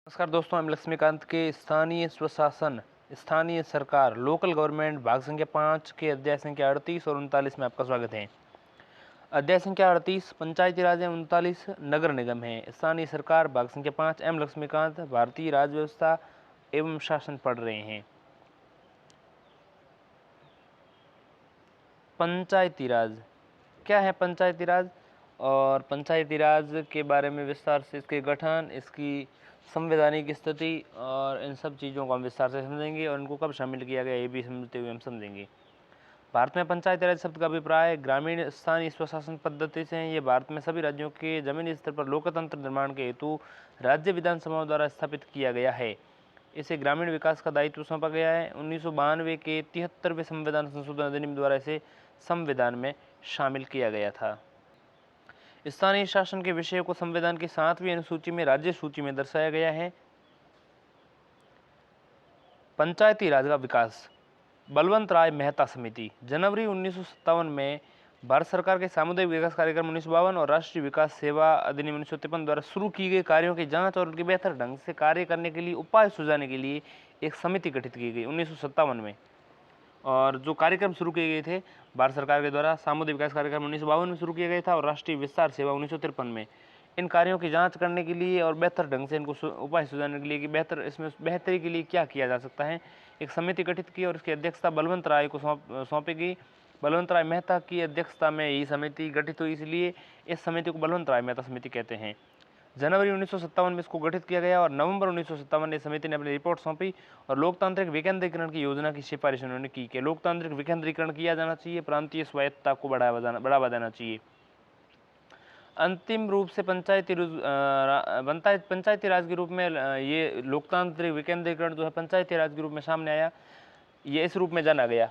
नमस्कार दोस्तों, हम लक्ष्मीकांत के स्थानीय स्वशासन स्थानीय सरकार लोकल गवर्नमेंट भाग संख्या 5 के अध्याय संख्या 38 और 39 में आपका स्वागत है। अध्याय संख्या 38 पंचायती राज एवं 39 नगर निगम है। स्थानीय सरकार भाग संख्या 5 एम लक्ष्मीकांत भारतीय राज व्यवस्था एवं शासन पढ़ रहे हैं। पंचायती राज क्या है? पंचायती राज और पंचायती राज के बारे में विस्तार से, इसके गठन, इसकी संवैधानिक स्थिति और इन सब चीज़ों को हम विस्तार से समझेंगे और इनको कब शामिल किया गया ये भी समझते हुए हम समझेंगे। भारत में पंचायती राज शब्द का अभिप्राय ग्रामीण स्थानीय स्वशासन पद्धति से है। ये भारत में सभी राज्यों के जमीनी स्तर पर लोकतंत्र निर्माण के हेतु राज्य विधानसभाओं द्वारा स्थापित किया गया है। इसे ग्रामीण विकास का दायित्व सौंपा गया है। 1992 के 73वें संविधान संशोधन अधिनियम द्वारा इसे संविधान में शामिल किया गया था। स्थानीय शासन के विषय को संविधान की 7वीं अनुसूची में राज्य सूची में दर्शाया गया है। पंचायती राज का विकास बलवंत राय मेहता समिति जनवरी 1957 में भारत सरकार के सामुदायिक विकास कार्यक्रम 1952 और राष्ट्रीय विकास सेवा अधिनियम 1953 द्वारा शुरू की गई कार्यों की जांच और उनके बेहतर ढंग से कार्य करने के लिए उपाय सुझाने के लिए एक समिति गठित की गई 1957 में। और जो कार्यक्रम शुरू किए गए थे भारत सरकार के द्वारा, सामुदायिक विकास कार्यक्रम 1952 में शुरू किया गया था और राष्ट्रीय विस्तार सेवा 1953 में। इन कार्यों की जांच करने के लिए और बेहतर ढंग से इनको उपाय सुझाने के लिए कि इसमें बेहतरी के लिए क्या किया जा सकता है, एक समिति गठित की और इसकी अध्यक्षता बलवंत राय को सौंपी गई। बलवंत राय मेहता की अध्यक्षता में ये समिति गठित हुई, इसलिए इस समिति को बलवंत राय मेहता समिति कहते हैं। जनवरी 1957 में इसको गठित किया गया और नवंबर 1957 में समिति ने अपनी रिपोर्ट सौंपी और लोकतांत्रिक विकेंद्रीकरण की योजना की सिफारिश उन्होंने की कि लोकतांत्रिक विकेंद्रीकरण किया जाना चाहिए, प्रांतीय स्वायत्तता को बढ़ावा देना चाहिए। अंतिम रूप से पंचायती राज के रूप में ये लोकतांत्रिक विकेंद्रीकरण जो है पंचायती राज के रूप में सामने आया, ये इस रूप में जाना गया।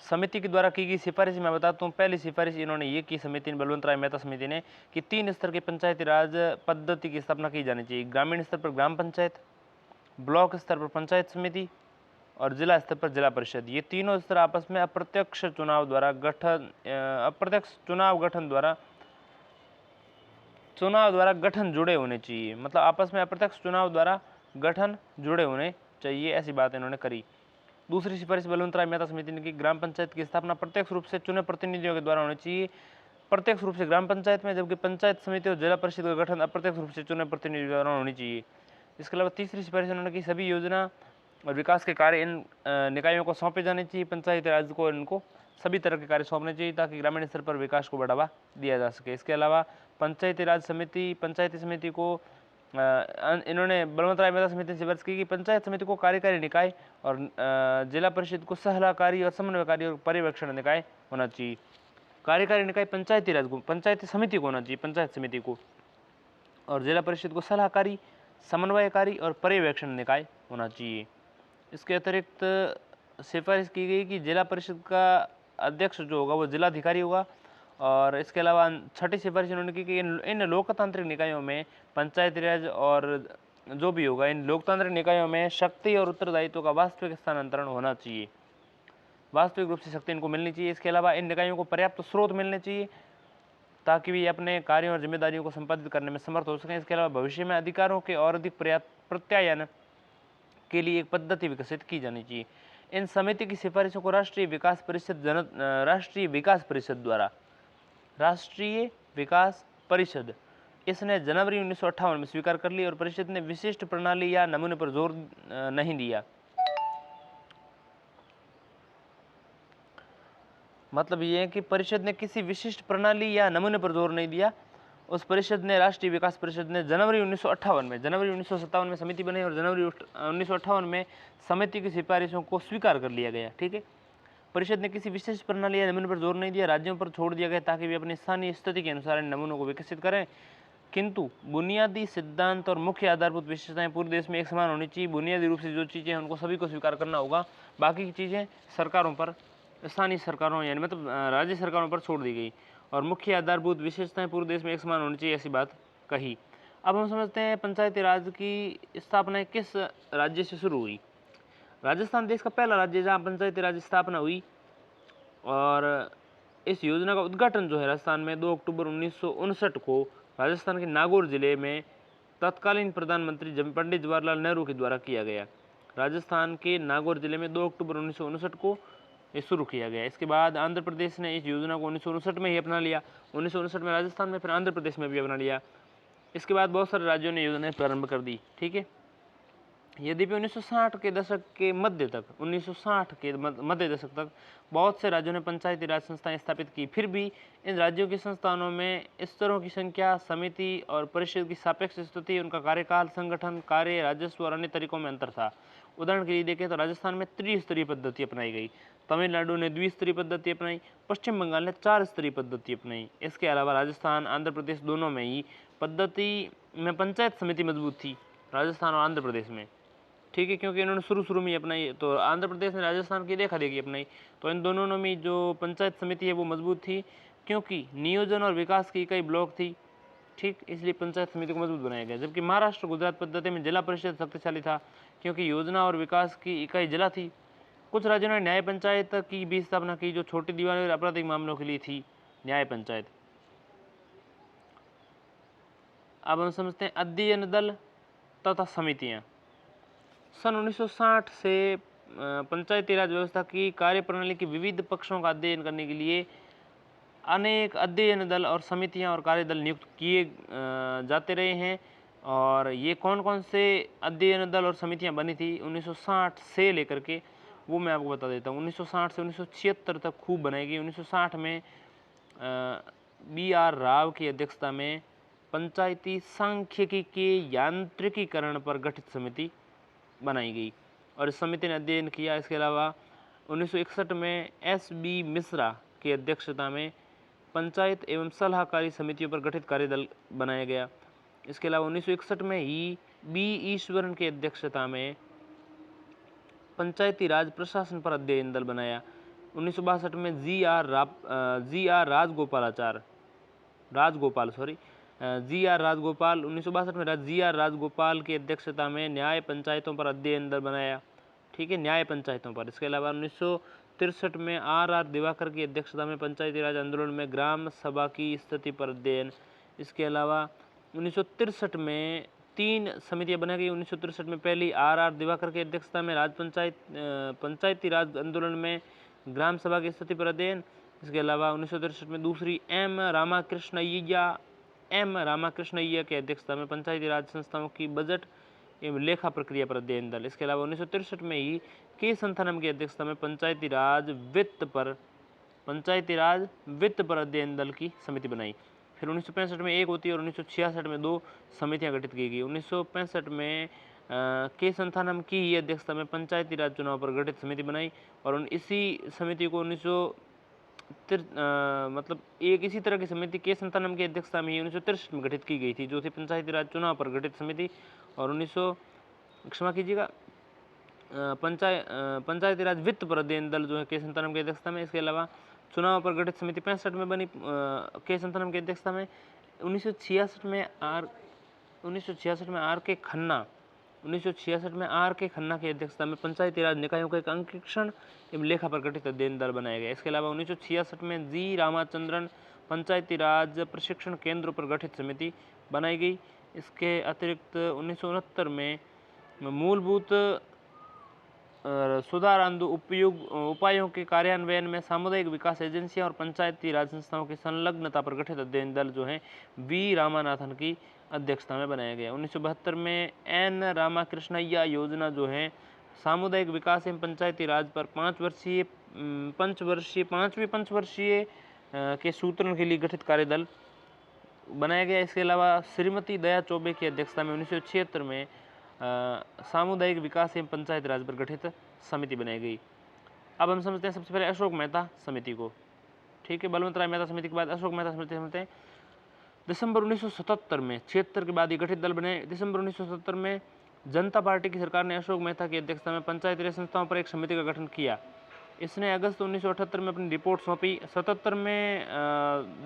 समिति के द्वारा की गई सिफारिश मैं बताता हूँ। पहली सिफारिश इन्होंने ये की समिति ने, बलवंत राय मेहता समिति ने, कि 3 स्तर की पंचायती राज पद्धति की स्थापना की जानी चाहिए। ग्रामीण स्तर पर ग्राम पंचायत, ब्लॉक स्तर पर पंचायत समिति और जिला स्तर पर जिला परिषद। ये तीनों स्तर आपस में अप्रत्यक्ष चुनाव द्वारा गठन जुड़े होने चाहिए। मतलब आपस में अप्रत्यक्ष चुनाव द्वारा गठन जुड़े होने चाहिए, ऐसी बात इन्होंने करी। दूसरी सिफारिश बलवंत राय मेहता समिति ने की, ग्राम पंचायत की स्थापना प्रत्यक्ष रूप से चुने प्रतिनिधियों के द्वारा होनी चाहिए, प्रत्यक्ष रूप से ग्राम पंचायत में, जबकि पंचायत समिति और जिला परिषद का गठन अप्रत्यक्ष रूप से चुने प्रतिनिधियों द्वारा होनी चाहिए। इसके अलावा तीसरी सिफारिश उन्होंने की, सभी योजना और विकास के कार्य इन निकायों को सौंपे जाने चाहिए। पंचायती राज को इनको सभी तरह के कार्य सौंपने चाहिए ताकि ग्रामीण स्तर पर विकास को बढ़ावा दिया जा सके। इसके अलावा पंचायती समिति को इन्होंने बलवंत राय मेहता समिति ने सिफारिश की कि पंचायत समिति को कार्यकारी निकाय और जिला परिषद को सलाहकारी और समन्वयकारी और पर्यवेक्षण निकाय होना चाहिए। कार्यकारी निकाय पंचायती समिति को होना चाहिए, पंचायत समिति को, और जिला परिषद को सलाहकारी, समन्वयकारी और पर्यवेक्षण निकाय होना चाहिए। इसके अतिरिक्त सिफारिश की गई कि जिला परिषद का अध्यक्ष जो होगा वो जिलाधिकारी होगा। और इसके अलावा छठी सिफारिश उन्होंने की कि इन लोकतांत्रिक निकायों में पंचायती राज और जो भी होगा, इन लोकतांत्रिक निकायों में शक्ति और उत्तरदायित्व का वास्तविक स्थानांतरण होना चाहिए, वास्तविक रूप से शक्ति इनको मिलनी चाहिए। इसके अलावा इन निकायों को पर्याप्त स्रोत मिलने चाहिए ताकि वे अपने कार्यों और जिम्मेदारियों को संपादित करने में समर्थ हो सकें। इसके अलावा भविष्य में अधिकारों के और अधिक प्रत्यायन के लिए एक पद्धति विकसित की जानी चाहिए। इन समिति की सिफारिशों को राष्ट्रीय विकास परिषद इसने जनवरी 1958 में स्वीकार कर ली और परिषद ने विशिष्ट प्रणाली या नमूने पर जोर नहीं दिया। मतलब ये है कि परिषद ने किसी विशिष्ट प्रणाली या नमूने पर जोर नहीं दिया। उस परिषद ने, राष्ट्रीय विकास परिषद ने, जनवरी 1957 में समिति बनी और जनवरी 1958 में समिति की सिफारिशों को स्वीकार कर लिया गया। ठीक है, परिषद ने किसी विशेष प्रणाली या नमूने पर जोर नहीं दिया, राज्यों पर छोड़ दिया गया ताकि वे अपनी स्थानीय स्थिति के अनुसार इन नमूनों को विकसित करें। किंतु बुनियादी सिद्धांत और मुख्य आधारभूत विशेषताएं पूरे देश में एक समान होनी चाहिए। बुनियादी रूप से जो चीज़ें हैं उनको सभी को स्वीकार करना होगा, बाकी की चीज़ें सरकारों पर, स्थानीय सरकारों यानी मतलब राज्य सरकारों पर छोड़ दी गई। और मुख्य आधारभूत विशेषताएं पूरे देश में एक समान होनी चाहिए, ऐसी बात कही। अब हम समझते हैं पंचायती राज की स्थापना किस राज्य से शुरू हुई। राजस्थान देश का पहला राज्य जहाँ पंचायती राज स्थापना हुई और इस योजना का उद्घाटन जो है राजस्थान में 2 अक्टूबर 1959 को राजस्थान के नागौर जिले में तत्कालीन प्रधानमंत्री पंडित जवाहरलाल नेहरू के द्वारा किया गया। राजस्थान के नागौर जिले में 2 अक्टूबर 1959 को ये शुरू किया गया। इसके बाद आंध्र प्रदेश ने इस योजना को 1959 में ही अपना लिया। 1959 में राजस्थान में, फिर आंध्र प्रदेश में भी अपना लिया। इसके बाद बहुत सारे राज्यों ने योजनाएं प्रारंभ कर दी। ठीक है, यद्यपि 1960 के दशक के मध्य तक 1960 के मध्य दशक तक बहुत से राज्यों ने पंचायती राज संस्थाएं स्थापित की, फिर भी इन राज्यों की संस्थानों में स्तरों की संख्या, समिति और परिषद की सापेक्ष स्थिति, उनका कार्यकाल, संगठन, कार्य, राजस्व और अन्य तरीकों में अंतर था। उदाहरण के लिए देखें तो राजस्थान में त्रिस्तरीय पद्धति अपनाई गई, तमिलनाडु ने द्विस्तरीय पद्धति अपनाई, पश्चिम बंगाल ने 4 स्तरीय पद्धति अपनाई। इसके अलावा राजस्थान, आंध्र प्रदेश दोनों में ही पद्धति में पंचायत समिति मजबूत थी, राजस्थान और आंध्र प्रदेश में। ठीक है, क्योंकि इन्होंने शुरू में ही अपनाई, तो आंध्र प्रदेश ने राजस्थान की देखा देखी अपनाई, तो इन दोनों में जो पंचायत समिति है वो मजबूत थी, क्योंकि नियोजन और विकास की इकाई ब्लॉक थी। ठीक, इसलिए पंचायत समिति को मजबूत बनाया गया। जबकि महाराष्ट्र गुजरात पद्धति में जिला परिषद शक्तिशाली था, क्योंकि योजना और विकास की इकाई जिला थी। कुछ राज्यों ने न्याय पंचायत की भी स्थापना की, जो छोटी दीवार और आपराधिक मामलों के लिए थी न्याय पंचायत। अब हम समझते हैं अध्ययन दल तथा समितियां। सन 1960 से पंचायती राज व्यवस्था की कार्यप्रणाली के विविध पक्षों का अध्ययन करने के लिए अनेक अध्ययन दल और समितियां और कार्यदल नियुक्त किए जाते रहे हैं। और ये कौन कौन से अध्ययन दल और समितियां बनी थी 1960 से लेकर के, वो मैं आपको बता देता हूँ। 1960 से 1976 तक खूब बनाई गई। 1960 में BR राव की अध्यक्षता में पंचायती सांख्यिकी के यांत्रिकीकरण पर गठित समिति बनाई गई और इस समिति ने अध्ययन किया। इसके अलावा 1961 में SB मिश्रा की अध्यक्षता में पंचायत एवं सलाहकारी समितियों पर गठित कार्यदल बनाया गया। इसके अलावा 1961 में ही B ईश्वरन की अध्यक्षता में पंचायती राज प्रशासन पर अध्ययन दल बनाया। 1962 में GR राजगोपाल 1962 में GR राजगोपाल की अध्यक्षता में न्याय पंचायतों पर अध्ययन दल बनाया। ठीक है, न्याय पंचायतों पर। इसके अलावा 1963 में RR दिवाकर की अध्यक्षता में पंचायती राज आंदोलन में ग्राम सभा की स्थिति पर अध्ययन। इसके अलावा 1963 में 3 समितियां बनाई गई। 1963 में पहली RR दिवाकर की अध्यक्षता में पंचायती राज आंदोलन में ग्राम सभा की स्थिति पर अध्ययन। इसके अलावा 1963 में दूसरी M रामाकृष्णय्या की अध्यक्षता में पंचायती राज संस्थाओं की बजट एवं लेखा प्रक्रिया पर अध्ययन दल। इसके अलावा 1963 में ही के संथानम की अध्यक्षता में पंचायती राज वित्त पर अध्ययन दल की समिति बनाई। फिर 1965 में एक होती है और 1966 में 2 समितियां गठित की गई। 1965 में के संथानम की ही अध्यक्षता में पंचायती राज चुनाव पर गठित समिति बनाई और इसी समिति को इसी तरह की समिति के संथानम की अध्यक्षता में ही 1963 में गठित की गई थी, जो थी पंचायती राज चुनाव पर गठित समिति। और पंचायती राज वित्त पर अध्ययन दल जो है के संथानम की अध्यक्षता में। इसके अलावा चुनाव पर गठित समिति 65 में बनी के संथानम की अध्यक्षता में। 1966 में आर के खन्ना की अध्यक्षता में पंचायती राज निकायों का एक अंकेक्षण एवं लेखा पर गठित अध्ययन दल बनाया गया। इसके अलावा 1966 में जी रामाचंद्रन पंचायती राज प्रशिक्षण केंद्रों पर गठित समिति बनाई गई। इसके अतिरिक्त 1969 में मूलभूत सुधार उपायों के कार्यान्वयन में सामुदायिक विकास एजेंसियां और पंचायती राज संस्थाओं की संलग्नता पर गठित अध्ययन दल जो है वी रामानाथन की अध्यक्षता में बनाया गया। 1972 में एन रामाकृष्णय्या योजना जो है सामुदायिक विकास एवं पंचायती राज पर 5 पंचवर्षीय के सूत्रण के लिए गठित कार्यदल बनाया गया। इसके अलावा श्रीमती दया चौबे की अध्यक्षता में 1976 में सामुदायिक विकास एवं पंचायत राज पर गठित समिति बनाई गई। अब हम समझते हैं सबसे पहले अशोक मेहता समिति को। ठीक है, बलवंत राय मेहता समिति के बाद अशोक मेहता समिति समझते हैं। दिसंबर 1977 में 76 के बाद ये गठित दल बने। दिसंबर 1977 में जनता पार्टी की सरकार ने अशोक मेहता की अध्यक्षता में पंचायती राज संस्थाओं पर एक समिति का गठन किया। इसने अगस्त 1978 में अपनी रिपोर्ट सौंपी। 77 में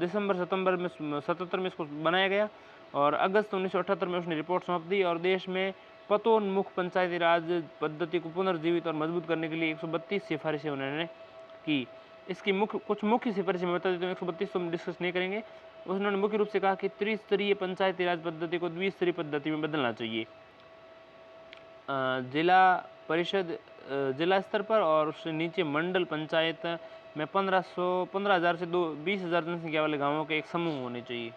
सितंबर में 77 में इसको बनाया गया और अगस्त 1978 में उसने रिपोर्ट सौंप दी और देश में पतोन्मुख पंचायती राज पद्धति को पुनर्जीवित और मजबूत करने के लिए 132 सिफारिशें उन्होंने की। इसकी कुछ मुख्य सिफारिशें मैं बता देता हूँ। 132 तो हम डिस्कस नहीं करेंगे। उन्होंने मुख्य रूप से कहा कि त्रिस्तरीय पंचायती राज पद्धति को द्विस्तरीय पद्धति में बदलना चाहिए। जिला परिषद जिला स्तर पर और उससे नीचे मंडल पंचायत में 15,000 से 20,000 जनसंख्या वाले गांवों के एक समूह होने चाहिए।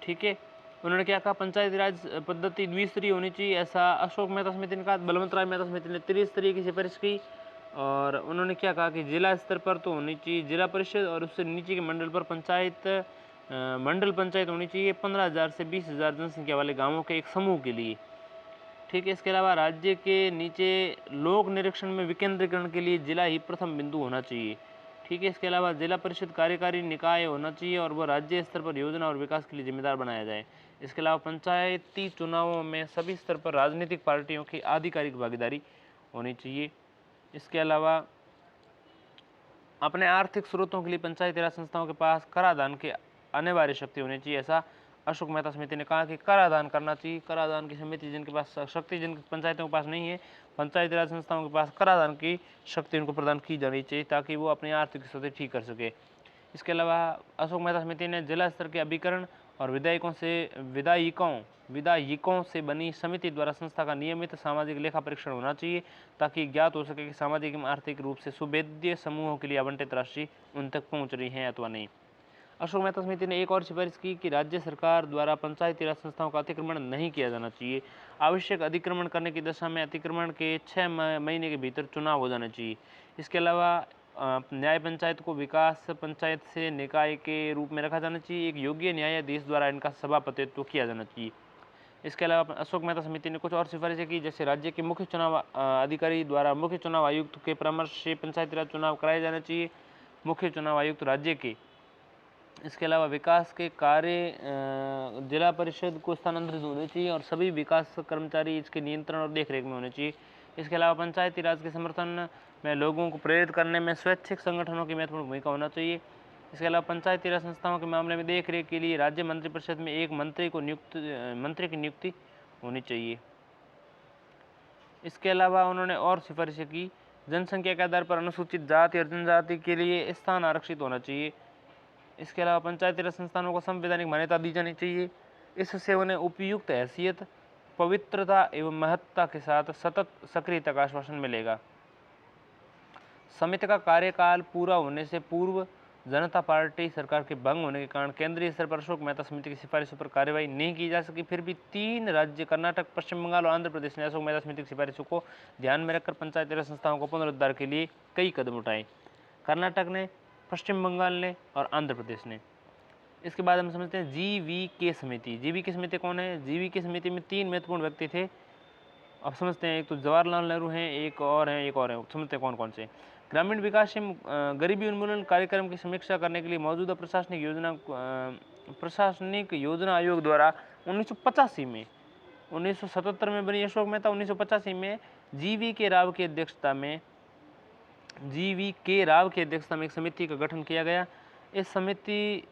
ठीक है, उन्होंने क्या कहा, पंचायती राज पद्धति द्विस्तरीय होनी चाहिए, ऐसा अशोक मेहता समिति ने कहा। बलवंत राय मेहता समिति ने त्रिस्तरीय की सिफारिश की। और उन्होंने क्या कहा कि जिला स्तर पर तो होनी चाहिए जिला परिषद और उससे नीचे के मंडल पर मंडल पंचायत होनी चाहिए 15,000 से 20,000 जनसंख्या वाले गाँवों के एक समूह के लिए। ठीक है, इसके अलावा राज्य के नीचे लोक निरीक्षण में विकेंद्रीकरण के लिए जिला ही प्रथम बिंदु होना चाहिए। ठीक है, इसके अलावा जिला परिषद कार्यकारी निकाय होना चाहिए और वह राज्य स्तर पर योजना और विकास के लिए जिम्मेदार बनाया जाए। इसके अलावा पंचायती चुनावों में सभी स्तर पर राजनीतिक पार्टियों की आधिकारिक भागीदारी होनी चाहिए। इसके अलावा अपने आर्थिक स्रोतों के लिए पंचायती राज संस्थाओं के पास कराधान की अनिवार्य शक्ति होनी चाहिए, ऐसा अशोक मेहता समिति ने कहा कि कराधान करना चाहिए। कराधान की समिति जिनके पास शक्ति जिन पंचायतों के पास नहीं है, पंचायती राज संस्थाओं के पास कराधान की शक्ति उनको प्रदान की जानी चाहिए ताकि वो अपनी आर्थिक स्थिति ठीक कर सके। इसके अलावा अशोक मेहता समिति ने जिला स्तर के अभिकरण और विधायिकों से बनी समिति द्वारा संस्था का नियमित सामाजिक लेखा परीक्षण होना चाहिए ताकि ज्ञात हो सके कि सामाजिक एवं आर्थिक रूप से सुभेद्य समूहों के लिए आवंटित राशि उन तक पहुंच रही है अथवा नहीं। अशोक मेहता समिति ने एक और सिफारिश की कि राज्य सरकार द्वारा पंचायती राज संस्थाओं का अतिक्रमण नहीं किया जाना चाहिए। आवश्यक अतिक्रमण करने की दशा में अतिक्रमण के 6 महीने के भीतर चुनाव हो जाना चाहिए। इसके अलावा न्याय पंचायत को विकास पंचायत से निकाय के रूप में रखा जाना चाहिए। एक योग्य न्यायाधीश द्वारा इनका सभापतित्व किया जाना चाहिए। इसके अलावा अशोक मेहता समिति ने कुछ और सिफारिशें की, जैसे राज्य के मुख्य चुनाव अधिकारी द्वारा मुख्य चुनाव आयुक्त के परामर्श से पंचायती राज चुनाव कराए जाने चाहिए, मुख्य चुनाव आयुक्त राज्य के। इसके अलावा विकास के कार्य जिला परिषद को स्थानांतरित होने चाहिए और सभी विकास कर्मचारी इसके नियंत्रण और देखरेख में होने चाहिए। इसके अलावा पंचायती राज के समर्थन में लोगों को प्रेरित करने में स्वैच्छिक संगठनों की महत्वपूर्ण भूमिका होना चाहिए। इसके अलावा पंचायती राज संस्थाओं के मामले में देखरेख के लिए राज्य मंत्रिपरिषद में एक मंत्री की नियुक्ति होनी चाहिए। इसके अलावा उन्होंने और सिफारिशें की, जनसंख्या के आधार पर अनुसूचित जाति और जनजाति के लिए स्थान आरक्षित होना चाहिए। इसके अलावा पंचायती राज संस्थानों को संवैधानिक मान्यता दी जानी चाहिए, इससे उन्हें उपयुक्त हैसियत, पवित्रता एवं महत्ता के साथ सतत सक्रियता का आश्वासन मिलेगा। समिति का कार्यकाल पूरा होने से पूर्व जनता पार्टी सरकार के भंग होने के कारण केंद्रीय स्तर पर अशोक मेहता समिति की सिफारिशों पर कार्यवाही नहीं की जा सकी। फिर भी 3 राज्य कर्नाटक, पश्चिम बंगाल और आंध्र प्रदेश ने अशोक मेहता समिति की सिफारिशों को ध्यान में रखकर पंचायती राज संस्थाओं को पुनरुद्धार के लिए कई कदम उठाए। कर्नाटक ने, पश्चिम बंगाल ने और आंध्र प्रदेश ने। इसके बाद हम समझते हैं जीवीके समिति। जीवीके समिति कौन है? जीवीके समिति में 3 महत्वपूर्ण व्यक्ति थे। अब समझते हैं, एक तो जवाहरलाल नेहरू हैं, एक और हैं, समझते हैं कौन कौन से। ग्रामीण विकास एवं गरीबी उन्मूलन कार्यक्रम की समीक्षा करने के लिए मौजूदा प्रशासनिक योजना आयोग द्वारा 1985 में 1977 में बनी अशोक मेहता 1985 में जीवीके राव की अध्यक्षता में एक समिति का गठन किया गया। इस समिति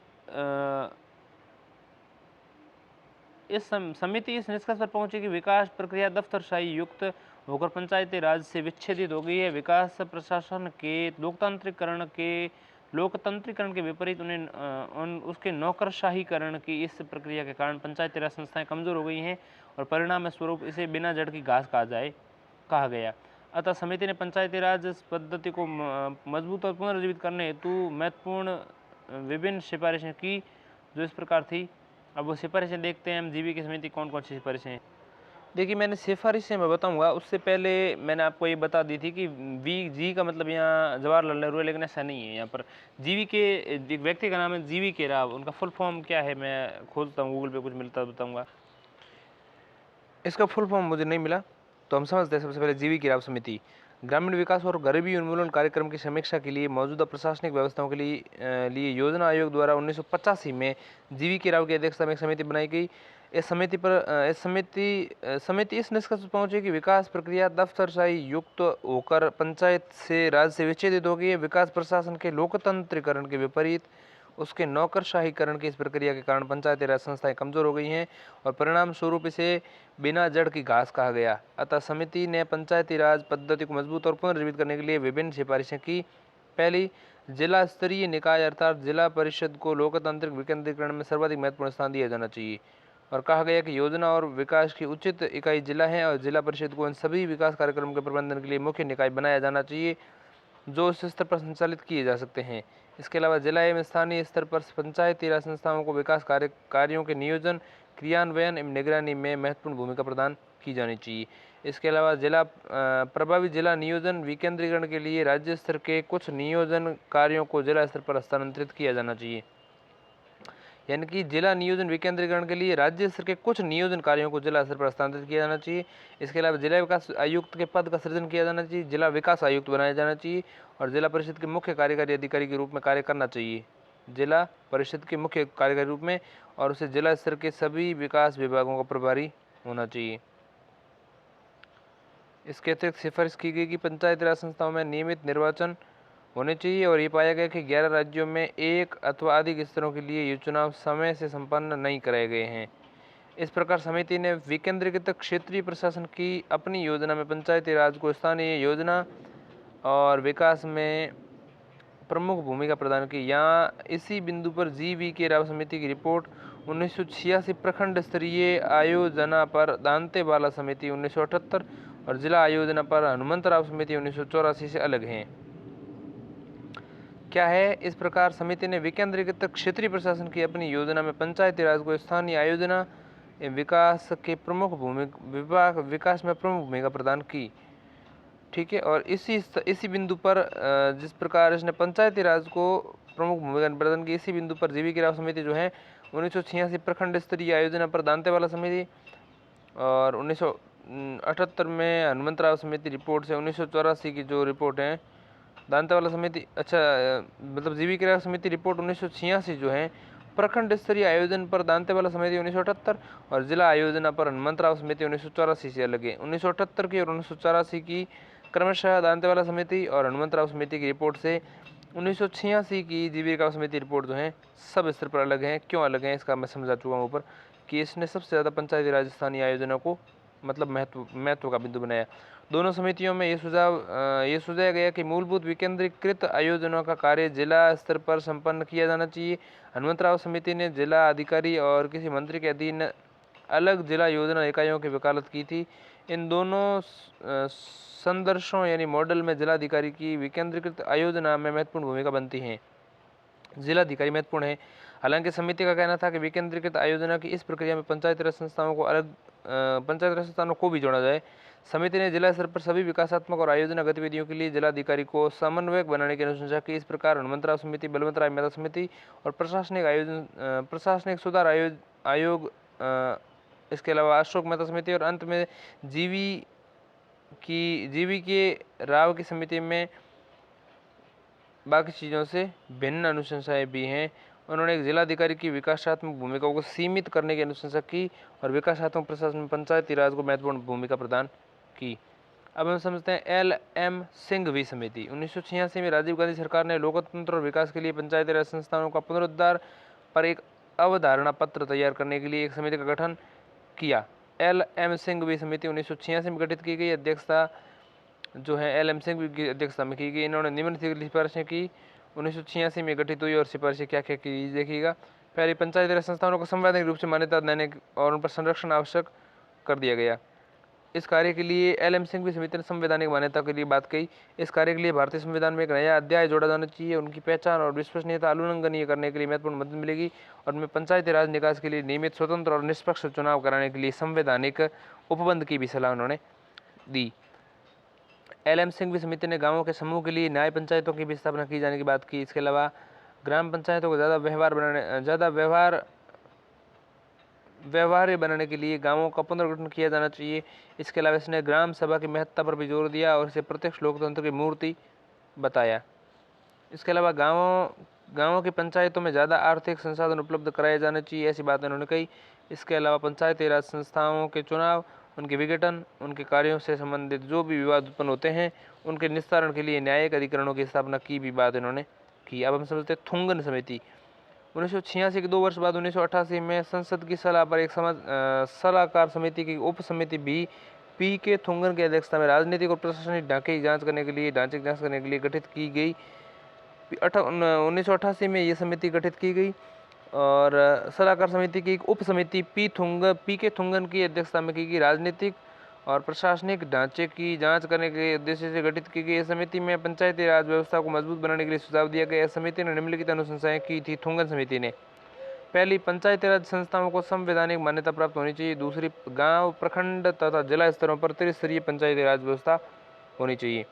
इस निष्कर्ष पर पहुंची कि विकास प्रक्रिया दफ्तरशाही युक्त होकर पंचायती राज से विच्छेदित हो गई है। विकास प्रशासन के लोकतंत्रीकरण के विपरीत उसके नौकरशाहीकरण की इस प्रक्रिया के कारण पंचायती राज संस्थाएं कमजोर हो गई हैं और परिणाम स्वरूप इसे बिना जड़ की घास कहा गया। अतः समिति ने पंचायती राज पद्धति को मजबूत और पुनर्जीवित करने हेतु महत्वपूर्ण विभिन्न सिफारिशें की, जो इस प्रकार थी। अब वो सिफारिशें देखते हैं हम। जीवी की समिति कौन कौन सी सिफारिशें हैं। देखिए, मैंने सिफारिशें मैं बताऊंगा, उससे पहले मैंने आपको ये बता दी थी कि जी का मतलब यहाँ जवाहरलाल नेहरू है, लेकिन ऐसा नहीं है। यहाँ पर जीवी के एक व्यक्ति का नाम है जीवीके राव। उनका फुल फॉर्म क्या है, मैं खोजता हूँ, गूगल पे कुछ मिलता बताऊँगा। इसका फुल फॉर्म मुझे नहीं मिला, तो हम समझते हैं। सबसे पहले जीवीके राव समिति ग्रामीण विकास और गरीबी उन्मूलन कार्यक्रम की समीक्षा के लिए मौजूदा प्रशासनिक व्यवस्थाओं के लिए योजना आयोग द्वारा 1985 में जीवीके राव की अध्यक्षता में एक समिति बनाई गई। इस समिति इस निष्कर्ष पर पहुंची कि विकास प्रक्रिया दफ्तरशाही युक्त होकर पंचायत से राज से विच्छेदित हो गई है। विकास प्रशासन के लोकतंत्रीकरण के विपरीत उसके नौकरशाहीकरण की इस प्रक्रिया के कारण पंचायती राज संस्थाएं कमजोर हो गई हैं और परिणाम स्वरूप इसे बिना जड़ की घास कहा गया। अतः समिति ने पंचायती राज पद्धति को मजबूत और पुनर्जीवित करने के लिए विभिन्न सिफारिशें की। पहली, जिला स्तरीय निकाय अर्थात जिला परिषद को लोकतांत्रिक विकेंद्रीकरण में सर्वाधिक महत्वपूर्ण स्थान दिया जाना चाहिए। और कहा गया कि योजना और विकास की उचित इकाई जिला है और जिला परिषद को इन सभी विकास कार्यक्रमों के प्रबंधन के लिए मुख्य निकाय बनाया जाना चाहिए जो उस स्तर पर संचालित किए जा सकते हैं। इसके अलावा जिला एवं स्थानीय स्तर पर पंचायती राज संस्थाओं को विकास कार्यों के नियोजन, क्रियान्वयन एवं निगरानी में महत्वपूर्ण भूमिका प्रदान की जानी चाहिए। इसके अलावा प्रभावी जिला नियोजन विकेंद्रीकरण के लिए राज्य स्तर के कुछ नियोजन कार्यों को जिला स्तर पर हस्तांतरित किया जाना चाहिए। यानी कि जिला नियोजन विकेंद्रीकरण के लिए राज्य स्तर के कुछ नियोजन कार्यों को जिला स्तर पर हस्तांतरित किया जाना चाहिए। इसके अलावा जिला विकास आयुक्त के पद का सृजन किया जाना चाहिए, जिला विकास आयुक्त बनाया जाना चाहिए और जिला परिषद के मुख्य कार्यकारी अधिकारी के रूप में कार्य करना चाहिए, जिला परिषद के मुख्य कार्यकारी रूप में, और उसे जिला स्तर के सभी विकास विभागों का प्रभारी होना चाहिए। इसके अतिरिक्त सिफारिश की गई कि पंचायती राज संस्थाओं में नियमित निर्वाचन होने चाहिए और ये पाया गया कि 11 राज्यों में एक अथवा अधिक स्तरों के लिए ये चुनाव समय से संपन्न नहीं कराए गए हैं। इस प्रकार समिति ने विकेंद्रीकृत क्षेत्रीय प्रशासन की अपनी योजना में पंचायती राज को स्थानीय योजना और विकास में प्रमुख भूमिका प्रदान की। यहाँ इसी बिंदु पर GV.K. राव समिति की रिपोर्ट 1986 प्रखंड स्तरीय आयोजना पर दांतेवाला समिति 1978 और जिला आयोजना पर हनुमंतराव समिति 1984 से अलग हैं। क्या है? इस प्रकार समिति ने विकेंद्रीकृत क्षेत्रीय प्रशासन की अपनी योजना में पंचायती राज को स्थानीय आयोजना विकास के प्रमुख विकास में प्रमुख भूमिका प्रदान की। ठीक है, और इसी बिंदु पर जिस प्रकार इसने पंचायती राज को प्रमुख भूमिका प्रदान की, इसी बिंदु पर GV.K. राव समिति जो है 1986 प्रखंड स्तरीय आयोजना पर दांतेवाला समिति और 1978 में हनुमंतराव समिति रिपोर्ट से 1984 की जो रिपोर्ट है दांतेवाला समिति, मतलब GV.K. राव समिति रिपोर्ट 1986 जो है प्रखंड स्तरीय आयोजन पर दांतेवाला समिति 1978 और जिला आयोजना पर हनुमंतराव समिति 1984 से अलग है। 1978 की और 1984 की क्रमशः दांतेवाला समिति और हनुमंतराव समिति की रिपोर्ट से 1986 की GV.K. राव समिति रिपोर्ट जो है सब स्तर पर अलग हैं। क्यों अलग हैं इसका मैं समझा चुका हूँ ऊपर कि इसने सबसे ज़्यादा पंचायती राज स्थानीय आयोजना को मतलब महत्व का बिंदु बनाया। दोनों समितियों में ये सुझाया गया कि मूलभूत विकेंद्रीकृत आयोजनों का कार्य जिला स्तर पर संपन्न किया जाना चाहिए। हनुमंतराव समिति ने जिला अधिकारी और किसी मंत्री के अधीन अलग जिला योजना इकाइयों की वकालत की थी। इन दोनों संदर्शों यानी मॉडल में जिलाधिकारी की विकेंद्रीकृत आयोजना में महत्वपूर्ण भूमिका बनती है। जिलाधिकारी महत्वपूर्ण है। हालांकि समिति का कहना था कि विकेंद्रीकृत आयोजना की इस प्रक्रिया में पंचायती राज संस्थानों को भी जोड़ा जाए। समिति ने जिला स्तर पर सभी विकासात्मक और आयोजना गतिविधियों के लिए जिलाधिकारी को समन्वयक बनाने की अनुशंसा की। इस प्रकार हनुमंतराव समिति, बलवंतराय मेहता समिति और प्रशासनिक सुधार आयोग, इसके अलावा अशोक मेहता समिति और अंत में GV.K. राव की समिति में बाकी चीज़ों से भिन्न अनुशंसाएं भी हैं। उन्होंने एक जिलाधिकारी की विकासात्मक भूमिका को सीमित करने की अनुशंसा की और विकासात्मक प्रशासन में पंचायती राज को महत्वपूर्ण भूमिका प्रदान की। अब हम समझते हैं LM सिंघवी समिति। 1986 में राजीव गांधी सरकार ने लोकतंत्र और विकास के लिए पंचायती राज संस्थानों का पुनरुद्धार पर एक अवधारणा पत्र तैयार करने के लिए एक समिति का गठन किया। LM सिंघवी समिति 1986 में गठित की गई। अध्यक्षता जो है LM सिंघवी की अध्यक्षता में की गई। इन्होंने निम्न सिफारिशें की। 1986 में गठित हुई और सिफारिशें क्या क्या की देखिएगा। पहली, पंचायती राज संस्थानों को संवैधानिक रूप से मान्यता देने और उन पर संरक्षण आवश्यक कर दिया गया। इस कार्य के लिए LM सिंघवी समिति ने संवैधानिक मान्यता के लिए बात कही। इस कार्य के लिए भारतीय संविधान में एक नया अध्याय जोड़ा जाना चाहिए। उनकी पहचान और विश्वसनीयता उल्लंघनीय करने के लिए महत्वपूर्ण मदद मिलेगी और उनमें पंचायती राज निकास के लिए नियमित, स्वतंत्र और निष्पक्ष चुनाव कराने के लिए संवैधानिक उपबंध की भी सलाह उन्होंने दी। LM सिंघवी समिति ने गाँवों के समूह के लिए न्याय पंचायतों की भी स्थापना की जाने की बात की। इसके अलावा ग्राम पंचायतों को ज़्यादा व्यवहार्य बनाने के लिए गांवों का पुनर्गठन किया जाना चाहिए। इसके अलावा इसने ग्राम सभा की महत्ता पर भी जोर दिया और इसे प्रत्यक्ष लोकतंत्र की मूर्ति बताया। इसके अलावा गांवों की पंचायतों में ज़्यादा आर्थिक संसाधन उपलब्ध कराए जाने चाहिए, ऐसी बात उन्होंने कही। इसके अलावा पंचायती राज संस्थाओं के चुनाव, उनके विघटन, उनके कार्यों से संबंधित जो भी विवाद उत्पन्न होते हैं उनके निस्तारण के लिए न्यायिक अधिकरणों की स्थापना की भी बात इन्होंने की। अब हम समझते हैं थुंगन समिति। 1986 के 2 वर्ष बाद 1988 में संसद की सलाह पर एक सलाहकार समिति की उप समिति भी PK थुंगन की अध्यक्षता में राजनीतिक और प्रशासनिक ढांचे की जांच करने के लिए गठित की गई। 1988 में ये समिति गठित की गई और सलाहकार समिति की एक उप समिति पी के थुंगन की अध्यक्षता में की गई। राजनीतिक और प्रशासनिक ढांचे की जांच करने के उद्देश्य से गठित की गई। इस समिति में पंचायती राज व्यवस्था को मजबूत बनाने के लिए सुझाव दिया गया। इस समिति ने निम्नलिखित अनुशंसाएं की थी। थुंगन समिति ने पहली, पंचायती राज संस्थाओं को संवैधानिक मान्यता प्राप्त होनी चाहिए। दूसरी, गांव, प्रखंड तथा जिला स्तरों पर त्रिस्तरीय पंचायती राज व्यवस्था होनी चाहिए।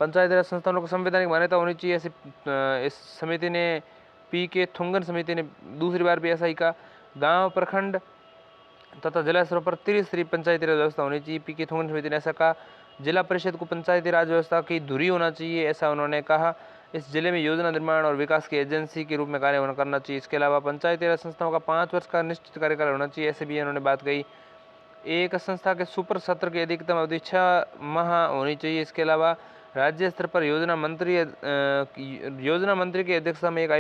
पंचायती राज संस्थानों को संवैधानिक मान्यता होनी चाहिए, ऐसे इस समिति ने पी के थुंगन समिति ने दूसरी बार भी ऐसा ही कहा। गांव, प्रखंड तथा जिला स्तरों पर त्रिस्तरीय पंचायती राज व्यवस्था होनी चाहिए, पी के थुंगन समिति ने ऐसा कहा। जिला परिषद को पंचायती राज व्यवस्था की धुरी होना चाहिए, ऐसा उन्होंने कहा। इस जिले में योजना निर्माण और विकास की एजेंसी के रूप में कार्य करना चाहिए। इसके अलावा पंचायती राज संस्थाओं का 5 वर्ष का निश्चित कार्यकाल होना चाहिए, ऐसे भी उन्होंने बात कही। एक संस्था के सुपर सत्र की अधिकतम अवधि 6 माह होनी चाहिए। इसके अलावा राज्य स्तर पर योजना मंत्री की अध्यक्षता में एक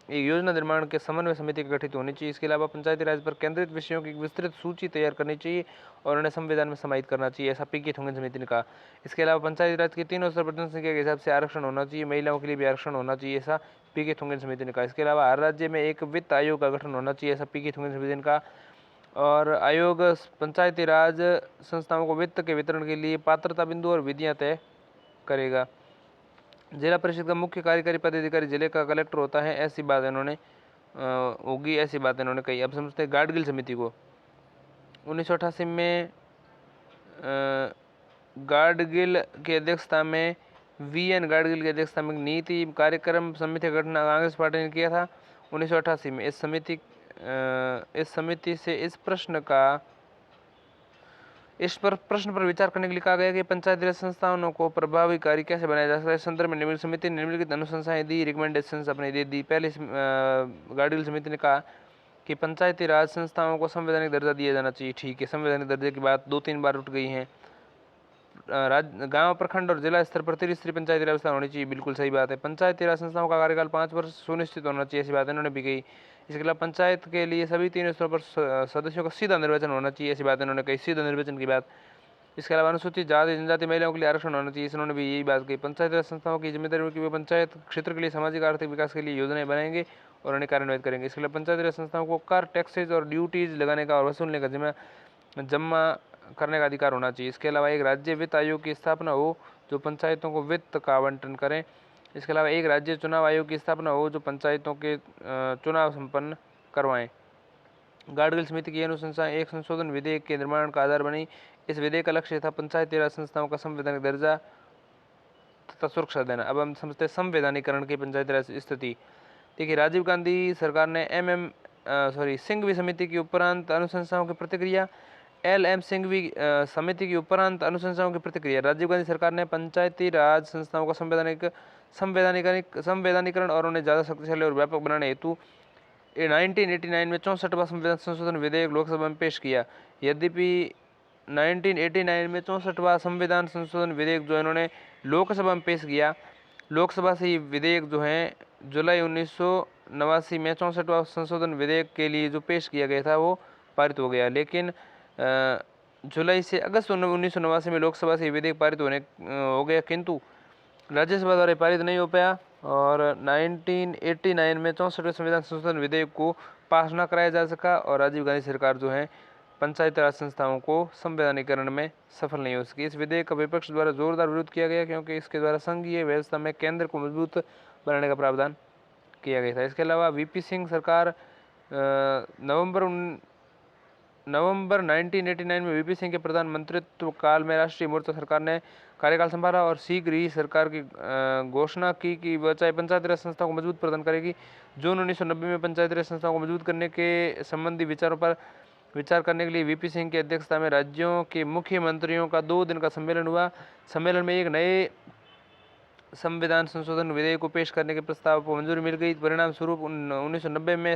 योजना निर्माण के समन्वय समिति गठित होनी चाहिए। इसके अलावा पंचायती राज पर केंद्रित विषयों की विस्तृत सूची तैयार करनी चाहिए और उन्हें संविधान में समाहित करना चाहिए, ऐसा पी के थुंगन समिति ने कहा। इसके अलावा पंचायती राज के तीनों स्तर पर जनसंख्या के हिसाब से आरक्षण होना चाहिए, महिलाओं के लिए भी आरक्षण होना चाहिए, ऐसा पी के थुंगन समिति ने कहा। इसके अलावा हर राज्य में एक वित्त आयोग का गठन होना चाहिए, ऐसा पी के थुंगन समिति ने कहा। और आयोग पंचायती राज संस्थाओं को वित्त के वितरण के लिए पात्रता बिंदु और विधियां तय करेगा। जिला परिषद का मुख्य कार्यकारी पदाधिकारी जिले का कलेक्टर होता है, ऐसी बात इन्होंने ऐसी बात इन्होंने कही। अब समझते हैं गाडगिल समिति को। 1988 में गाडगिल की अध्यक्षता में वीएन गाडगिल की अध्यक्षता में नीति कार्यक्रम समिति का गठन कांग्रेस पार्टी ने किया था 1988 में। इस समिति से इस प्रश्न पर विचार करने के लिए कहा गया कि पंचायती राज संस्थानों को प्रभावकारी कैसे बनाया जा सकता है। इस संदर्भ में निम्नलिखित समिति ने निम्नलिखित अनुशंसाएं दी, रिकमेंडेशंस अपने दे दी। पहले गाडगिल समिति ने कहा कि पंचायती राज संस्थाओं को संवैधानिक दर्जा दिया जाना चाहिए। ठीक है, संवैधानिक दर्जे की बात 2-3 बार उठ गई है। गांव, प्रखंड और जिला स्तर पर त्रिस्तरीय पंचायती व्यवस्था होनी चाहिए, बिल्कुल सही बात है। पंचायती राज संस्थाओं का कार्यकाल 5 वर्ष सुनिश्चित होना चाहिए, ऐसी बात इन्होंने भी कही। इसके अलावा पंचायत के लिए सभी 3 स्तरों पर सदस्यों का सीधा निर्वाचन होना चाहिए, ऐसी बात इन्होंने कही, सीधा निर्वाचन की बात। इसके अलावा अनुसूचित जाति जनजाति महिलाओं के लिए आरक्षण होना चाहिए, इन्होंने भी यही बात कही। पंचायती राज संस्थाओं की जिम्मेदारी है कि वे पंचायत क्षेत्र के लिए सामाजिक आर्थिक विकास के लिए योजनाएं बनाएंगे और उन्हें कार्यान्वित करेंगे। इसके अलावा पंचायती राज संस्थाओं को कर, टैक्सेज और ड्यूटीज लगाने का और वसूलने का जमा करने का अधिकार होना चाहिए। इसके अलावा एक राज्य वित्त आयोग की स्थापना हो जो पंचायतों को वित्त का आवंटन करें। इसके अलावा एक राज्य चुनाव आयोग की स्थापना हो जो पंचायतों के चुनाव संपन्न करवाएं। गाडगिल समिति की अनुशंसाएं एक संशोधन विधेयक के निर्माण का आधार बनी। इस विधेयक का लक्ष्य था पंचायती राज संस्थाओं का संवैधानिक दर्जा तथा सुरक्षा देना। अब हम समझते हैं संवैधानिकरण की पंचायती राज स्थिति। देखिए, राजीव गांधी सरकार ने सिंघवी समिति की उपरांत अनुशंसाओं की प्रतिक्रिया। LM सिंघवी समिति की उपरांत अनुशंसाओं की प्रतिक्रिया। राजीव गांधी सरकार ने पंचायती राज संस्थाओं का संवैधानिकरण और उन्हें ज़्यादा शक्तिशाली और व्यापक बनाने हेतु 1989 में 64वां संविधान संशोधन विधेयक लोकसभा में पेश किया। यद्यपि 1989 में 64वां संविधान संशोधन विधेयक जो इन्होंने लोकसभा में पेश किया, लोकसभा से ये विधेयक जो है जुलाई 1989 में 64वां संशोधन विधेयक के लिए जो पेश किया गया था वो पारित हो गया। लेकिन जुलाई से अगस्त 1989 में लोकसभा से विधेयक पारित हो गया, किंतु राज्यसभा द्वारा पारित नहीं हो पाया और 1989 में 64वें संविधान संशोधन विधेयक को पास न कराया जा सका और राजीव गांधी सरकार जो है पंचायत राज संस्थाओं को संवैधानिकरण में सफल नहीं हो सकी। इस विधेयक का विपक्ष द्वारा जोरदार विरोध किया गया क्योंकि इसके द्वारा संघीय व्यवस्था में केंद्र को मजबूत बनाने का प्रावधान किया गया था। इसके अलावा वीपी सिंह सरकार नवंबर 1989 में वीपी सिंह के प्रधानमंत्रित्व काल में राष्ट्रीय मोर्चा सरकार ने कार्यकाल संभाला और शीघ्र ही सरकार की घोषणा की कि वह चाहे पंचायती राज संस्थाओं को मजबूत प्रदान करेगी। जून 1990 में पंचायती राज संस्थाओं को मजबूत करने के संबंधी विचारों पर विचार करने के लिए वीपी सिंह की अध्यक्षता में राज्यों के मुख्यमंत्रियों का 2 दिन का सम्मेलन हुआ। सम्मेलन में एक नए संविधान संशोधन विधेयक को पेश करने के प्रस्ताव को मंजूरी मिल गई। परिणाम स्वरूप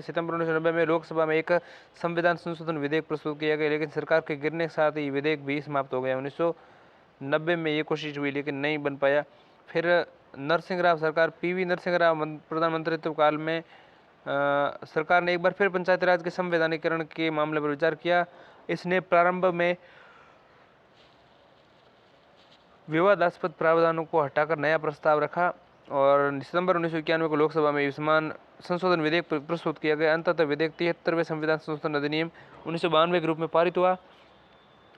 सितंबर 1990 में लोकसभा में एक संविधान संशोधन विधेयक प्रस्तुत किया गया, लेकिन सरकार के गिरने के साथ ही विधेयक भी समाप्त हो गया। 1990 में ये कोशिश हुई लेकिन नहीं बन पाया। फिर नरसिंह राव सरकार, PV नरसिंह राव प्रधानमंत्रित्व काल में सरकार ने एक बार फिर पंचायती राज के संवैधानिकरण के मामले पर विचार किया। इसने प्रारंभ में विवादास्पद प्रावधानों को हटाकर नया प्रस्ताव रखा और सितंबर 1991 को लोकसभा में समान संशोधन विधेयक प्रस्तुत किया गया। अंततः विधेयक 73वें संविधान संशोधन अधिनियम 1992 के रूप में पारित हुआ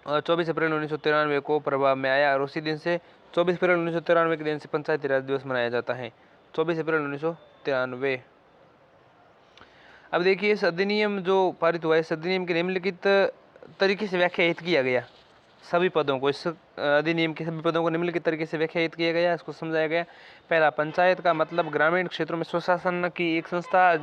और 24 अप्रैल 1993 को प्रभाव में आया और उसी दिन से 24 अप्रैल 1993 के दिन से पंचायती राज दिवस मनाया जाता है, 24 अप्रैल 1993। अब देखिए इस अधिनियम जो पारित हुआ है, इस अधिनियम के निम्नलिखित तरीके से व्याख्यायित किया गया सभी पदों को, इस अधिनियम के सभी पदों को निम्नलिखित तरीके से व्याख्यायित किया गया, इसको समझाया गया। पहला, पंचायत का मतलब ग्रामीण क्षेत्रों में स्वशासन की एक संस्था,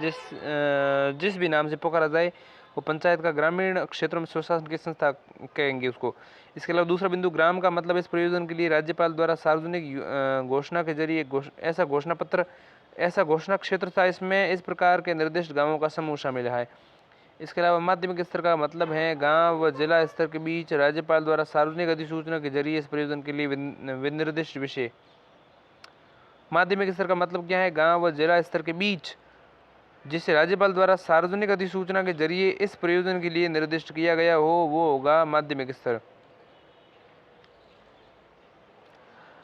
जिस भी नाम से पुकारा जाए वो पंचायत का ग्रामीण क्षेत्रों में स्वशासन की संस्था कहेंगे उसको। इसके अलावा दूसरा बिंदु, ग्राम का मतलब इस प्रयोजन के लिए राज्यपाल द्वारा सार्वजनिक घोषणा के जरिए ऐसा घोषणा क्षेत्र था, इसमें इस प्रकार के निर्दिष्ट गांवों का समूह शामिल है। इसके अलावा माध्यमिक स्तर का मतलब है गांव व जिला स्तर के बीच राज्यपाल द्वारा सार्वजनिक अधिसूचना के जरिए इस प्रयोजन के लिए विनिर्दिष्ट विषय। माध्यमिक स्तर का मतलब क्या है? गांव व जिला स्तर के बीच जिसे राज्यपाल द्वारा सार्वजनिक अधिसूचना के जरिए इस प्रयोजन के लिए निर्दिष्ट किया गया हो वो होगा माध्यमिक स्तर।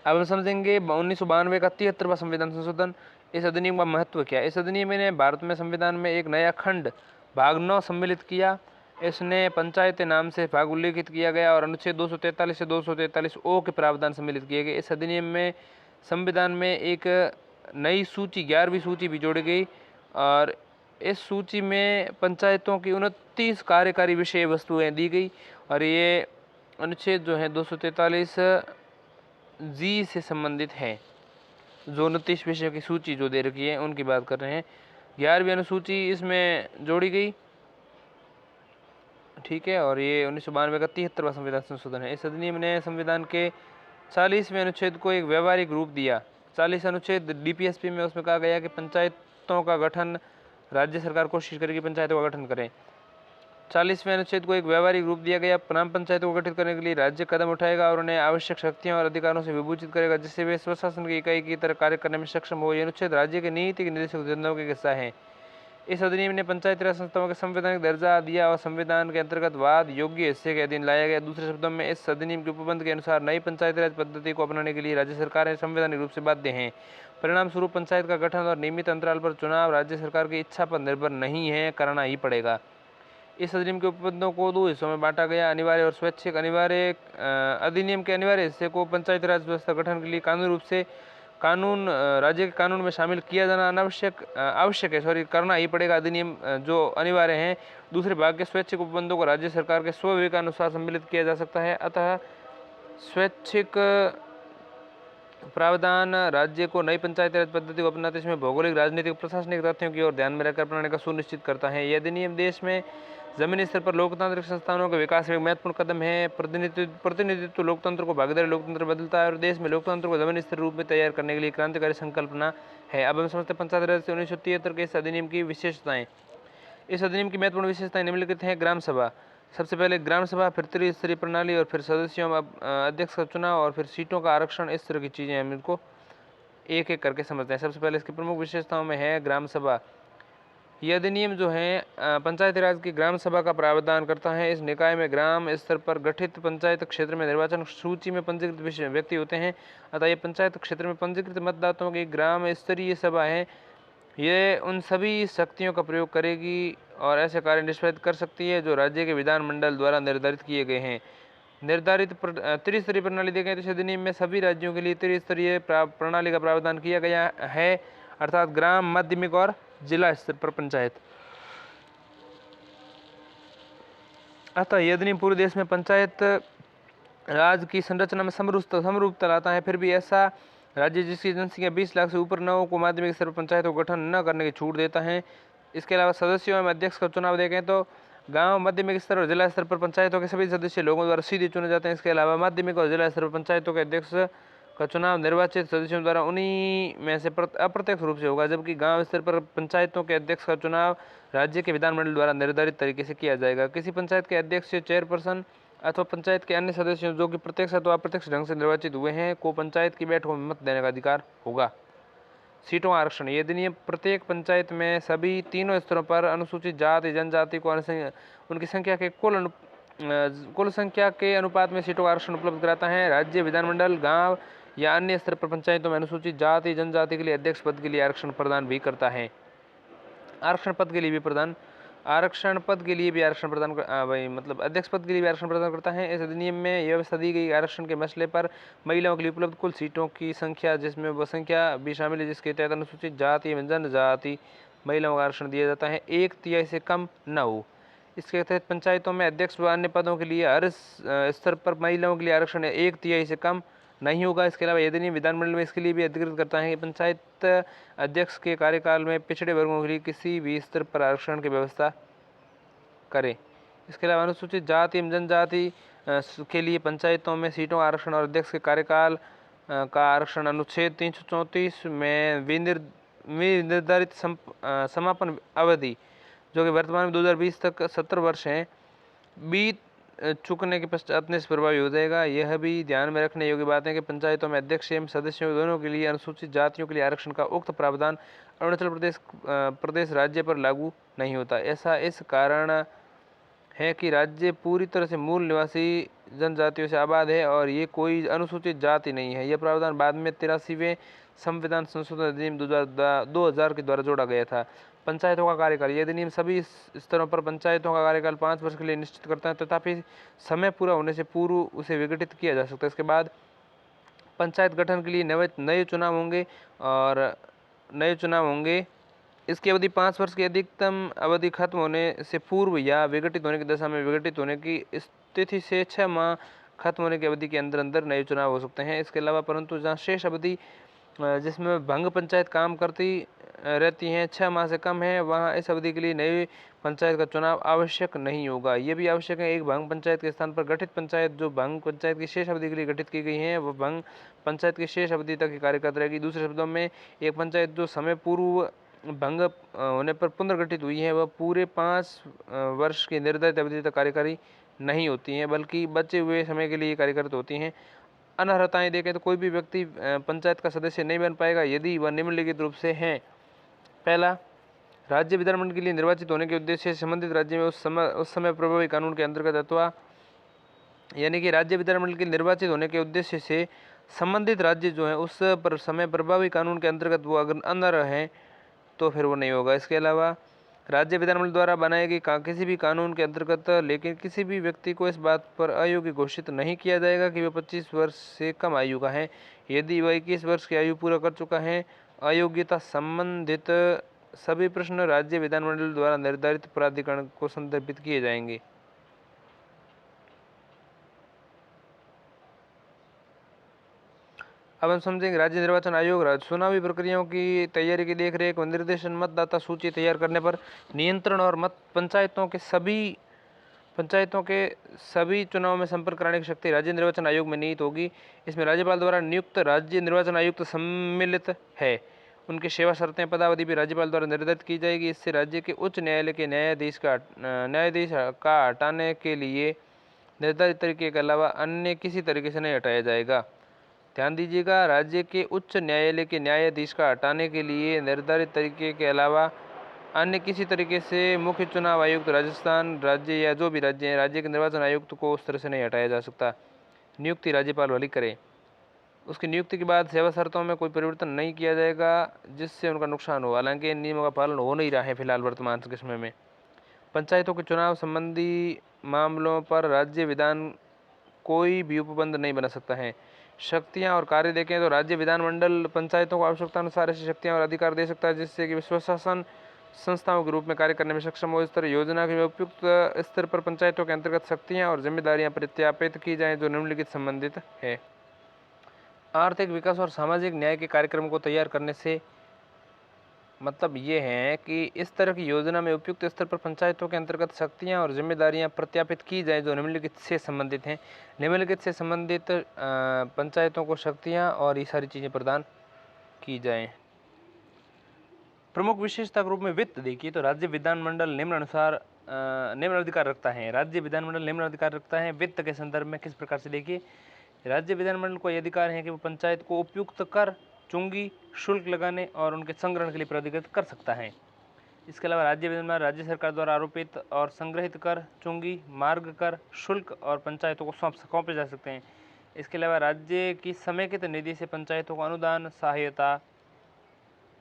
अब हम समझेंगे 1992 का 73वां संविधान संशोधन। इस अधिनियम का महत्व क्या है? इस अधिनियम ने भारत में संविधान में एक नया खंड भाग 9 सम्मिलित किया। इसने पंचायत नाम से भाग उल्लेखित किया गया और अनुच्छेद 243 से 243 ओ के प्रावधान सम्मिलित किए गए। इस अधिनियम में संविधान में एक नई सूची 11वीं सूची भी जोड़ी गई और इस सूची में पंचायतों की 29 कार्यकारी विषय वस्तुएं दी गई और ये अनुच्छेद जो है 243 जी से संबंधित है। जो 29 विषयों की सूची जो दे रखी है उनकी बात कर रहे हैं। 11वीं अनुसूची इसमें जोड़ी गई, ठीक है, और ये 1992 का 73वां संविधान संशोधन है। इस अधिनियम ने संविधान के 40वें अनुच्छेद को एक व्यवहारिक रूप दिया। 40 अनुच्छेद डीपीएसपी में उसमें कहा गया कि पंचायतों का गठन राज्य सरकार कोशिश करेगी पंचायतों का गठन करें। 40वें अनुच्छेद को एक व्यवहारिक रूप दिया गया। ग्राम पंचायतों को गठित करने के लिए राज्य कदम उठाएगा और उन्हें आवश्यक शक्तियों और अधिकारों से विभूषित करेगा जिससे वे स्वशासन की इकाई की तरह कार्य करने में सक्षम हो। यह अनुच्छेद राज्य के नीति के निर्देशक योजनाओं के हिस्सा है। इस अधिनियम ने पंचायती राज संस्थाओं के संवैधानिक दर्जा दिया और संविधान के अंतर्गत वाद योग्य हिस्से के अधीन लाया गया। दूसरे शब्दों में इस अधिनियम के उपबंध के अनुसार नई पंचायती राज पद्धति को अपनाने के लिए राज्य सरकारें संवैधानिक रूप से बाध्य हैं। परिणाम स्वरूप पंचायत का गठन और नियमित अंतराल पर चुनाव राज्य सरकार की इच्छा पर निर्भर नहीं है, करना ही पड़ेगा। इस अधिनियम के उपबंधों को 2 हिस्सों में बांटा गया, अनिवार्य और स्वैच्छिक। अनिवार्य अधिनियम के अनिवार्य हिस्से को पंचायती राज व्यवस्था गठन के लिए कानूनी रूप से राज्य के कानून में शामिल किया जाना आवश्यक है, करना ही पड़ेगा। अधिनियम जो अनिवार्य हैं। दूसरे भाग के स्वैच्छिक उपबंधों को राज्य सरकार के स्वविवेकानुसार सम्मिलित किया जा सकता है। अतः स्वैच्छिक प्रावधान राज्य को नई पंचायती राज पद्धति को अपनाते इसमें भौगोलिक, राजनीतिक, प्रशासनिक तथ्यों की ओर ध्यान में रखकर अपनाने का सुनिश्चित करता है। यह अधिनियम देश में जमीनी स्तर पर लोकतांत्रिक संस्थानों के विकास में एक महत्वपूर्ण कदम है। प्रतिनिधित्व लोकतंत्र को भागीदारी लोकतंत्र बदलता है और देश में लोकतंत्र को जमीनी स्तर रूप में तैयार करने के लिए क्रांतिकारी संकल्पना है। अब हम समझते हैं पंचायती राज से 1973 के इस अधिनियम की विशेषताएं। इस अधिनियम की महत्वपूर्ण विशेषताएं निम्नलिखित हैं। ग्राम सभा, सबसे पहले ग्राम सभा, फिर त्रिस्तरीय प्रणाली और फिर सदस्यों अध्यक्ष का चुनाव और फिर सीटों का आरक्षण। इस तरह की चीज़ें हम इनको एक एक करके समझते हैं। सबसे पहले इसकी प्रमुख विशेषताओं में है ग्राम सभा। यह अधिनियम जो है पंचायती राज की ग्राम सभा का प्रावधान करता है। इस निकाय में ग्राम स्तर पर गठित पंचायत क्षेत्र में निर्वाचन सूची में पंजीकृत व्यक्ति होते हैं। अतः ये पंचायत क्षेत्र में पंजीकृत मतदाताओं की ग्राम स्तरीय सभा है। ये उन सभी शक्तियों का प्रयोग करेगी और ऐसे कार्य निष्पादित कर सकती है जो राज्य के विधानमंडल द्वारा निर्धारित किए गए हैं। निर्धारित त्रिस्तरीय प्रणाली देखें तो इस अधिनियम में सभी राज्यों के लिए त्रिस्तरीय प्रणाली का प्रावधान किया गया है, अर्थात ग्राम, माध्यमिक और जिला स्तर पर पंचायत। अतः यह अधिनियम पूरे देश में पंचायत राज की संरचना में समरूपता लाता है। फिर भी ऐसा राज्य जिसकी जनसंख्या 20 लाख से ऊपर न हो को माध्यमिक स्तर पर पंचायतों को गठन न करने की छूट देता है। इसके अलावा सदस्यों एवं अध्यक्ष का चुनाव देखें तो गांव, माध्यमिक स्तर और जिला स्तर पर पंचायतों के सभी सदस्य लोगों द्वारा सीधे चुने जाते हैं। इसके अलावा माध्यमिक और जिला स्तर पर पंचायतों के अध्यक्ष का चुनाव निर्वाचित सदस्यों द्वारा उन्हीं में से अप्रत्यक्ष रूप से होगा, जबकि गांव स्तर पर पंचायतों के अध्यक्ष का चुनाव राज्य के विधानमंडल द्वारा निर्धारित तरीके से किया जाएगा। किसी पंचायत के अध्यक्ष, चेयरपर्सन अथवा पंचायत के अन्य सदस्यों जो कि प्रत्यक्ष अथवा अप्रत्यक्ष ढंग से निर्वाचित हुए हैं को पंचायत की बैठकों में मत देने का अधिकार होगा। सीटों आरक्षण, ये अधिनियम प्रत्येक पंचायत में सभी तीनों स्तरों पर अनुसूचित जाति जनजाति को उनकी संख्या के कुल संख्या के अनुपात में सीटों का आरक्षण उपलब्ध कराता है। राज्य विधानमंडल, गांव या अन्य स्तर पर पंचायतों में अनुसूचित जाति जनजाति के लिए अध्यक्ष पद के लिए आरक्षण प्रदान भी करता है। आरक्षण पद के लिए भी भाई मतलब अध्यक्ष पद के लिए भी आरक्षण प्रदान करता है। इस अधिनियम में यह व्यवस्था दी गई आरक्षण के मसले पर महिलाओं के लिए उपलब्ध कुल सीटों की संख्या, जिसमें वह संख्या भी शामिल है जिसके तहत अनुसूचित जाति एवं जनजाति महिलाओं को आरक्षण दिया जाता है, 1/3 से कम न हो। इसके तहत पंचायतों में अध्यक्ष व अन्य पदों के लिए हर स्तर पर महिलाओं के लिए आरक्षण 1/3 से कम नहीं होगा। इसके अलावा यदि विधानमंडल में इसके लिए भी अधिकृत करता है कि पंचायत अध्यक्ष के कार्यकाल में पिछड़े वर्गों के लिए किसी भी स्तर पर आरक्षण की व्यवस्था करें। इसके अलावा अनुसूचित जाति एवं जनजाति के लिए पंचायतों में सीटों का आरक्षण और अध्यक्ष के कार्यकाल का आरक्षण अनुच्छेद 334 में विनिर्धारित समापन अवधि, जो कि वर्तमान में 2020 तक 70 वर्ष हैं, बीत चुकने के पश्चात अपने से प्रभावी हो जाएगा। यह भी ध्यान में रखने योग्य बात है कि पंचायतों में अध्यक्ष एवं सदस्यों दोनों के लिए अनुसूचित जातियों के लिए आरक्षण का उक्त प्रावधान अरुणाचल प्रदेश राज्य पर लागू नहीं होता। ऐसा इस कारण है कि राज्य पूरी तरह से मूल निवासी जनजातियों से आबाद है और ये कोई अनुसूचित जाति नहीं है। यह प्रावधान बाद में 83वें संविधान संशोधन अधिनियम 2000 के द्वारा जोड़ा गया था। पंचायतों का कार्यकाल, यह अधिनियम सभी स्तरों पर पंचायतों का कार्यकाल 5 वर्ष के लिए निश्चित करता है, तथापि समय पूरा होने से पूर्व उसे विघटित किया जा सकता है। इसके बाद पंचायत गठन के लिए नए चुनाव होंगे। इसकी अवधि 5 वर्ष की अधिकतम अवधि खत्म होने से पूर्व या विघटित होने की दशा में विघटित होने की स्थिति से 6 माह खत्म होने की अवधि के अंदर नए चुनाव हो सकते हैं। इसके अलावा परंतु जहाँ शेष अवधि जिसमें भंग पंचायत काम करती रहती हैं 6 माह से कम है, वहाँ इस अवधि के लिए नई पंचायत का चुनाव आवश्यक नहीं होगा। ये भी आवश्यक है एक भंग पंचायत के स्थान पर गठित पंचायत जो भंग पंचायत की शेष अवधि के लिए गठित की गई है वह भंग पंचायत की शेष अवधि तक ही कार्य करती रहेगी। दूसरे शब्दों में एक पंचायत जो समय पूर्व भंग होने पर पुनर्गठित हुई है वह पूरे 5 वर्ष की निर्धारित अवधि तक कार्यकारी नहीं होती हैं, बल्कि बचे हुए समय के लिए कार्यरत होती हैं। अनर्हताएं देखें तो कोई भी व्यक्ति पंचायत का सदस्य नहीं बन पाएगा यदि वह निम्नलिखित रूप से हैं। पहला, राज्य विधानमंडल के लिए निर्वाचित होने के उद्देश्य से संबंधित राज्य में उस समय प्रभावी कानून के अंतर्गत अथवा यानी कि राज्य विधानमंडल के निर्वाचित होने के उद्देश्य से संबंधित राज्य जो है उस पर समय प्रभावी कानून के अंतर्गत वो अगर अनर्ह हैं तो फिर वो नहीं होगा। इसके अलावा राज्य विधानमंडल द्वारा बनाए गए किसी भी कानून के अंतर्गत लेकिन किसी भी व्यक्ति को इस बात पर अयोग्य घोषित नहीं किया जाएगा कि वह 25 वर्ष से कम आयु का है। यदि वह 21 वर्ष की आयु पूरा कर चुका है, अयोग्यता संबंधित सभी प्रश्न राज्य विधानमंडल द्वारा निर्धारित प्राधिकरण को संदर्भित किए जाएंगे। अब हम समझेंगे राज्य निर्वाचन आयोग चुनावी प्रक्रियाओं की तैयारी की देखरेख व निर्देशन, मतदाता सूची तैयार करने पर नियंत्रण और पंचायतों के सभी चुनाव में संपर्क कराने की शक्ति राज्य निर्वाचन आयोग में निहित होगी। इसमें राज्यपाल द्वारा नियुक्त राज्य निर्वाचन आयुक्त सम्मिलित है। उनकी सेवा शर्तें पदावधि भी राज्यपाल द्वारा निर्धारित की जाएगी। इससे राज्य के उच्च न्यायालय के न्यायाधीश का हटाने के लिए निर्धारित तरीके के अलावा अन्य किसी तरीके से नहीं हटाया जाएगा। ध्यान दीजिएगा, राज्य के उच्च न्यायालय के न्यायाधीश का हटाने के लिए निर्धारित तरीके के अलावा अन्य किसी तरीके से मुख्य चुनाव आयुक्त राजस्थान राज्य या जो भी राज्य हैं राज्य के निर्वाचन आयुक्त को उस तरह से नहीं हटाया जा सकता। नियुक्ति राज्यपाल वाली करे। उसकी नियुक्ति के बाद सेवा शर्तों में कोई परिवर्तन नहीं किया जाएगा जिससे उनका नुकसान हो। हालांकि इन नियमों का पालन हो नहीं रहा है फिलहाल वर्तमान के समय में। पंचायतों के चुनाव संबंधी मामलों पर राज्य विधान कोई भी उपबंध नहीं बना सकता है। शक्तियां और कार्य देखें तो राज्य विधानमंडल पंचायतों को आवश्यकता अनुसार ऐसी शक्तियां और अधिकार दे सकता है जिससे कि स्वशासन संस्थाओं के रूप में कार्य करने में सक्षम हो। इस तरह योजना के उपयुक्त स्तर पर पंचायतों के अंतर्गत शक्तियां और जिम्मेदारियां प्रत्यापित की जाएं जो निम्नलिखित संबंधित है। आर्थिक विकास और सामाजिक न्याय के कार्यक्रम को तैयार करने से मतलब ये है कि इस तरह की योजना में उपयुक्त स्तर पर पंचायतों के अंतर्गत शक्तियां और जिम्मेदारियां प्रत्यापित की जाएं जो निम्नलिखित से संबंधित हैं। निम्नलिखित से संबंधित पंचायतों को शक्तियां और ये सारी चीज़ें प्रदान की जाएं। प्रमुख विशेषता के रूप में वित्त देखिए तो राज्य विधानमंडल निम्न अधिकार रखता है। राज्य विधानमंडल निम्न अधिकार रखता है वित्त के संदर्भ में किस प्रकार से देखिए, राज्य विधानमंडल को यह अधिकार है कि वो पंचायत को उपयुक्त कर, चुंगी, शुल्क लगाने और उनके संग्रहण के लिए प्राधिकृत कर सकता है। इसके अलावा राज्य विधानमंडल राज्य सरकार द्वारा आरोपित और संग्रहित कर, चुंगी, मार्ग कर, शुल्क और पंचायतों को सौंपे जा सकते हैं। इसके अलावा राज्य की समेकित निधि से पंचायतों को अनुदान सहायता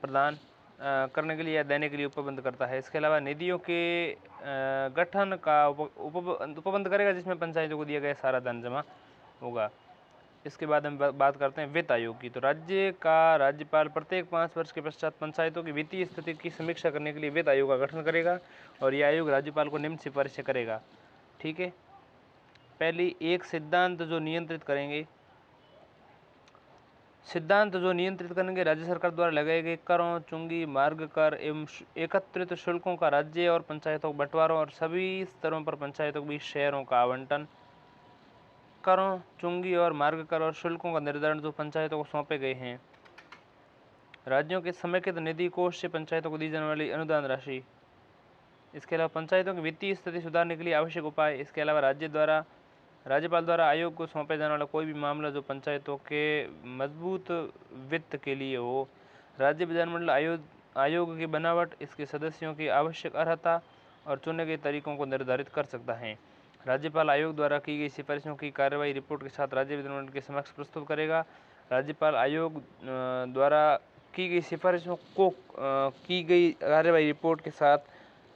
प्रदान करने के लिए या देने के लिए उपबंध करता है। इसके अलावा निधियों के गठन का उपबंध करेगा जिसमें पंचायतों को दिया गया सारा धन जमा होगा। इसके बाद हम बात करते हैं वित्त आयोग की। तो राज्य का राज्यपाल प्रत्येक 5 वर्ष के पश्चात पंचायतों की वित्तीय स्थिति की समीक्षा करने के लिए वित्त आयोग का गठन करेगा और यह आयोग राज्यपाल को निम्न सिफारिशें करेगा। ठीक है, पहली एक सिद्धांत जो नियंत्रित करेंगे, सिद्धांत जो नियंत्रित करेंगे राज्य सरकार द्वारा लगाए गए करों, चुंगी, मार्ग कर एवं एकत्रित शुल्कों का राज्य और पंचायतों को बंटवारों और सभी स्तरों पर पंचायतों के बीच शेयरों का आवंटन, करों, चुंगी और मार्ग कर और शुल्कों का निर्धारण जो पंचायतों को सौंपे गए हैं, राज्यों के समेकित निधि कोष से पंचायतों को दी जाने वाली अनुदान राशि। इसके अलावा पंचायतों की वित्तीय स्थिति सुधारने के लिए आवश्यक उपाय। इसके अलावा राज्यपाल द्वारा आयोग को सौंपे जाने वाला कोई भी मामला जो पंचायतों के मजबूत वित्त के लिए हो। राज्य विधानमंडल आयोग की बनावट, इसके सदस्यों की आवश्यक अर्हता और चुने गए तरीकों को निर्धारित कर सकता है। राज्यपाल आयोग द्वारा की गई सिफारिशों की कार्रवाई रिपोर्ट के साथ राज्य विधानमंडल के समक्ष प्रस्तुत करेगा। राज्यपाल आयोग द्वारा की गई सिफारिशों को की गई कार्रवाई रिपोर्ट के साथ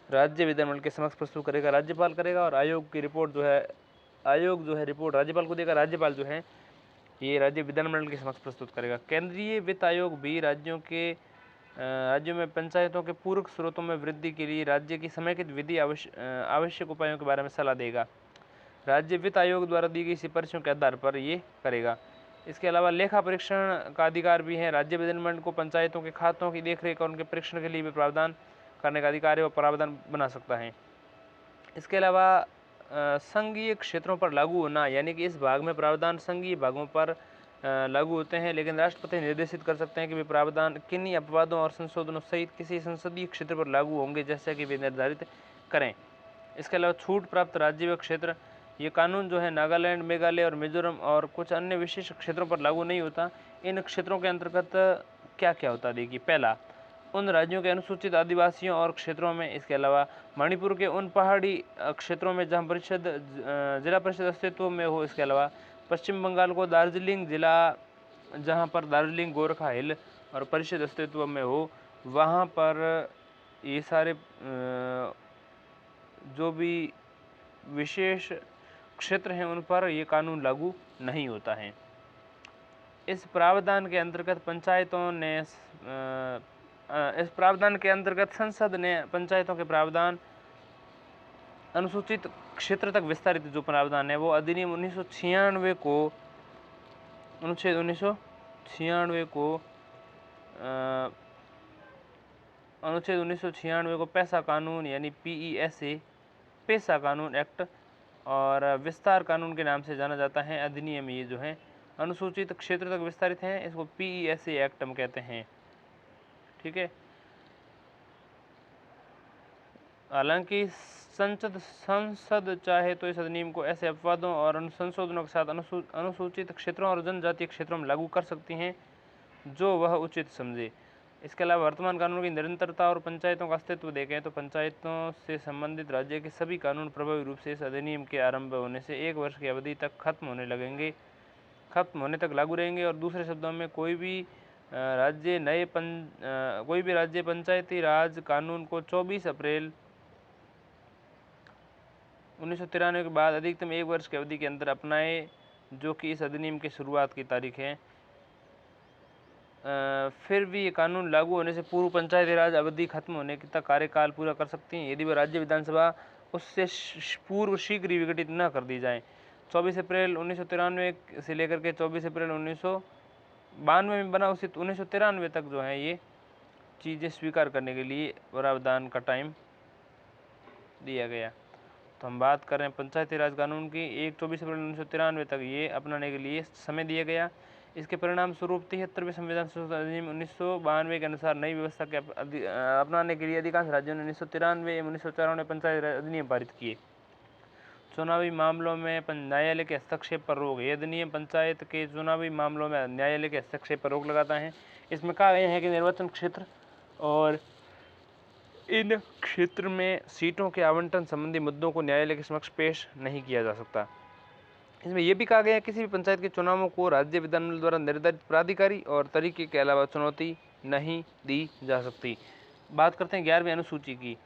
राज्य विधानमंडल के समक्ष प्रस्तुत करेगा, राज्यपाल करेगा और आयोग की रिपोर्ट जो है रिपोर्ट राज्यपाल को देगा। राज्यपाल जो है ये राज्य विधानमंडल के समक्ष प्रस्तुत करेगा। केंद्रीय वित्त आयोग भी राज्यों में पंचायतों के पूरक स्रोतों में वृद्धि के लिए राज्य की समेकित विधि आवश्यक उपायों के बारे में सलाह देगा। राज्य वित्त आयोग द्वारा दी गई सिफारिशों के आधार पर ये करेगा। इसके अलावा लेखा परीक्षण का अधिकार भी है। राज्य विधानमंडल को पंचायतों के खातों की देखरेख और उनके परीक्षण के लिए भी प्रावधान करने का अधिकार है और प्रावधान बना सकता है। इसके अलावा संघीय क्षेत्रों पर लागू होना, यानी कि इस भाग में प्रावधान संघीय भागों पर लागू होते हैं, लेकिन राष्ट्रपति निर्देशित कर सकते हैं कि वे प्रावधान किन्हीं अपवादों और संशोधनों सहित किसी संसदीय क्षेत्र पर लागू होंगे जैसा कि वे निर्धारित करें। इसके अलावा छूट प्राप्त राज्य व क्षेत्र, ये कानून जो है नागालैंड, मेघालय और मिजोरम और कुछ अन्य विशेष क्षेत्रों पर लागू नहीं होता। इन क्षेत्रों के अंतर्गत क्या क्या होता देखिए। पहला, उन राज्यों के अनुसूचित आदिवासियों और क्षेत्रों में। इसके अलावा मणिपुर के उन पहाड़ी क्षेत्रों में जहां जिला परिषद अस्तित्व में हो। इसके अलावा पश्चिम बंगाल को दार्जिलिंग जिला, जहां पर दार्जिलिंग, गोरखा हिल और परिषद अस्तित्व में हो, वहां पर ये सारे जो भी विशेष क्षेत्र हैं उन पर ये कानून लागू नहीं होता है। इस प्रावधान के अंतर्गत संसद ने पंचायतों के प्रावधान अनुसूचित क्षेत्र तक विस्तारित जो प्रावधान है वो अधिनियम 1996 को अनुच्छेद 1996 को पैसा कानून यानी PESA पैसा कानून एक्ट और विस्तार कानून के नाम से जाना जाता है। अधिनियम ये जो है अनुसूचित क्षेत्र तक विस्तारित हैं, इसको PESA एक्ट हम कहते हैं। ठीक है, हालांकि संसद चाहे तो इस अधिनियम को ऐसे अपवादों और संशोधनों के साथ अनुसूचित क्षेत्रों और जनजातीय क्षेत्रों में लागू कर सकती हैं जो वह उचित समझे। इसके अलावा वर्तमान कानून की निरंतरता और पंचायतों का अस्तित्व देखें तो पंचायतों से संबंधित राज्य के सभी कानून प्रभावी रूप से इस अधिनियम के आरंभ होने से 1 वर्ष की अवधि तक खत्म होने तक लागू रहेंगे। और दूसरे शब्दों में कोई भी राज्य पंचायती राज कानून को 24 अप्रैल 1993 के बाद अधिकतम 1 वर्ष की अवधि के अंदर अपनाए, जो कि इस अधिनियम की शुरुआत की तारीख है। फिर भी ये कानून लागू होने से पूर्व पंचायती राज अवधि खत्म होने तक कार्यकाल पूरा कर सकती हैं यदि वह राज्य विधानसभा उससे पूर्व शीघ्र ही विघटित न कर दी जाए। 24 अप्रैल 1993 से लेकर के 24 अप्रैल 1992 में बना, उसे 1993 तक जो है ये चीज़ें स्वीकार करने के लिए प्रावधान का टाइम दिया गया। तो हम बात कर रहे हैं पंचायती राज कानून की। 24 अप्रैल 1993 तक ये अपनाने के लिए समय दिया गया। इसके परिणाम स्वरूप 73वें संविधान संशोधन अधिनियम 1992 के अनुसार नई व्यवस्था के अपनाने के लिए अधिकांश राज्यों ने 1993 एवं 1994 में पंचायती राज अधिनियम पारित किए। चुनावी मामलों में न्यायालय के हस्तक्षेप पर रोक। यह अधिनियम पंचायत के चुनावी मामलों में न्यायालय के हस्तक्षेप पर रोक लगाता है। इसमें कहा गया है कि निर्वाचन क्षेत्र और इन क्षेत्र में सीटों के आवंटन संबंधी मुद्दों को न्यायालय के समक्ष पेश नहीं किया जा सकता। इसमें यह भी कहा गया है किसी भी पंचायत के चुनावों को राज्य विधानमंडल द्वारा निर्धारित प्राधिकारी और तरीके के अलावा चुनौती नहीं दी जा सकती। बात करते हैं 11वीं अनुसूची की।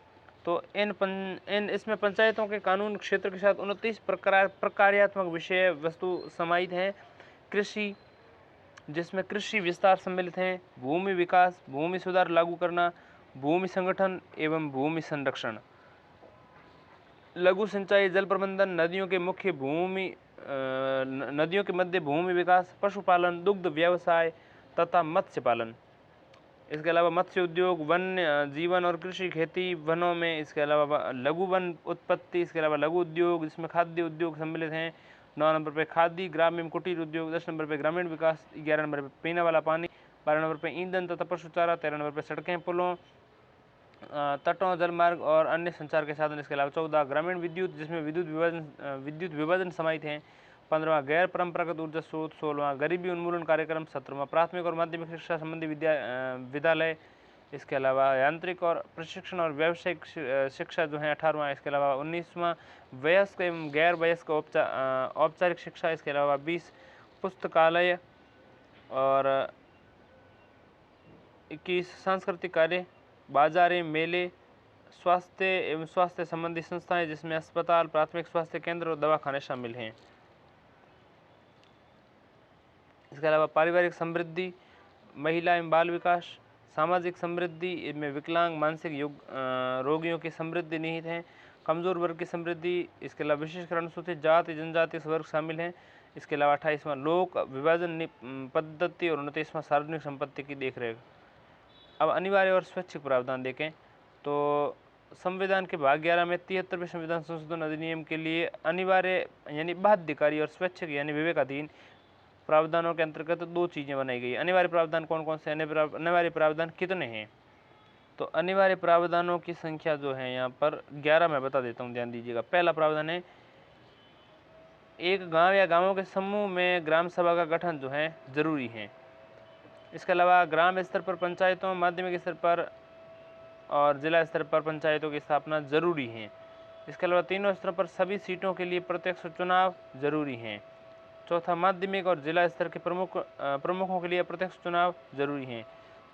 तो इन इसमें पंचायतों के कानून क्षेत्र के साथ 29 प्रकार्यात्मक विषय वस्तु समाहित हैं। कृषि, जिसमें कृषि विस्तार सम्मिलित हैं, भूमि विकास, भूमि सुधार लागू करना, भूमि संगठन एवं भूमि संरक्षण, लघु सिंचाई, जल प्रबंधन, नदियों के मध्य भूमि विकास, पशुपालन, दुग्ध व्यवसाय तथा मत्स्य पालन। इसके अलावा मत्स्य उद्योग, वन्य जीवन और कृषि, खेती, वनों में। इसके अलावा लघु वन उत्पत्ति, इसके अलावा लघु उद्योग, जिसमें खाद्य उद्योग सम्मिलित हैं। 9 नंबर पे खादी, ग्राम एवं कुटीर उद्योग। 10 नंबर पे ग्रामीण विकास। 11 नंबर पे पीने वाला पानी। 12 नंबर पे ईंधन तथा पशु चारा। 13 नंबर पे सड़कें, पुलों, तटों, जलमार्ग और अन्य संचार के साधन। इसके अलावा 14 ग्रामीण विद्युत, जिसमें विद्युत विभाजन समाहित हैं। 15वां गैर परंपरागत ऊर्जा स्रोत। 16वां गरीबी उन्मूलन कार्यक्रम। 17वां प्राथमिक और माध्यमिक शिक्षा संबंधी विद्यालय। इसके अलावा यांत्रिक और प्रशिक्षण और व्यावसायिक शिक्षा जो है 18वां। इसके अलावा 19वां वयस्क एवं गैर वयस्क औपचारिक शिक्षा। इसके अलावा 20 पुस्तकालय और 21 सांस्कृतिक कार्य, बाजारें, मेले, स्वास्थ्य एवं स्वास्थ्य संबंधी संस्थाएं, जिसमें अस्पताल, प्राथमिक स्वास्थ्य केंद्र और दवाखाने शामिल हैं। इसके अलावा पारिवारिक समृद्धि, महिला एवं बाल विकास, सामाजिक समृद्धि, इनमें विकलांग, मानसिक रोगियों की समृद्धि निहित है। कमजोर वर्ग की समृद्धि, इसके अलावा विशेषकर अनुसूचित जाति जनजाति वर्ग शामिल हैं। इसके अलावा 28वां लोक विभाजन पद्धति और 29वां सार्वजनिक संपत्ति की देखरेख। अब अनिवार्य और स्वैच्छिक प्रावधान देखें तो संविधान के भाग 11 में 73वें संविधान संशोधन अधिनियम के लिए अनिवार्य यानी बाध्यकारी और स्वैच्छिक यानी विवेकाधीन प्रावधानों के अंतर्गत 2 चीज़ें बनाई गई। अनिवार्य प्रावधान कौन कौन से? अनिवार्य प्रावधान कितने हैं? तो अनिवार्य प्रावधानों की संख्या जो है यहाँ पर 11 मैं बता देता हूँ, ध्यान दीजिएगा। पहला प्रावधान है, एक गांव या गांवों के समूह में ग्राम सभा का गठन जो है जरूरी है। इसके अलावा ग्राम स्तर पर पंचायतों, माध्यमिक स्तर पर और जिला स्तर पर पंचायतों की स्थापना जरूरी है। इसके अलावा तीनों स्तरों पर सभी सीटों के लिए प्रत्यक्ष चुनाव जरूरी है। चौथा, माध्यमिक और जिला स्तर के प्रमुखों के लिए प्रत्यक्ष चुनाव जरूरी है।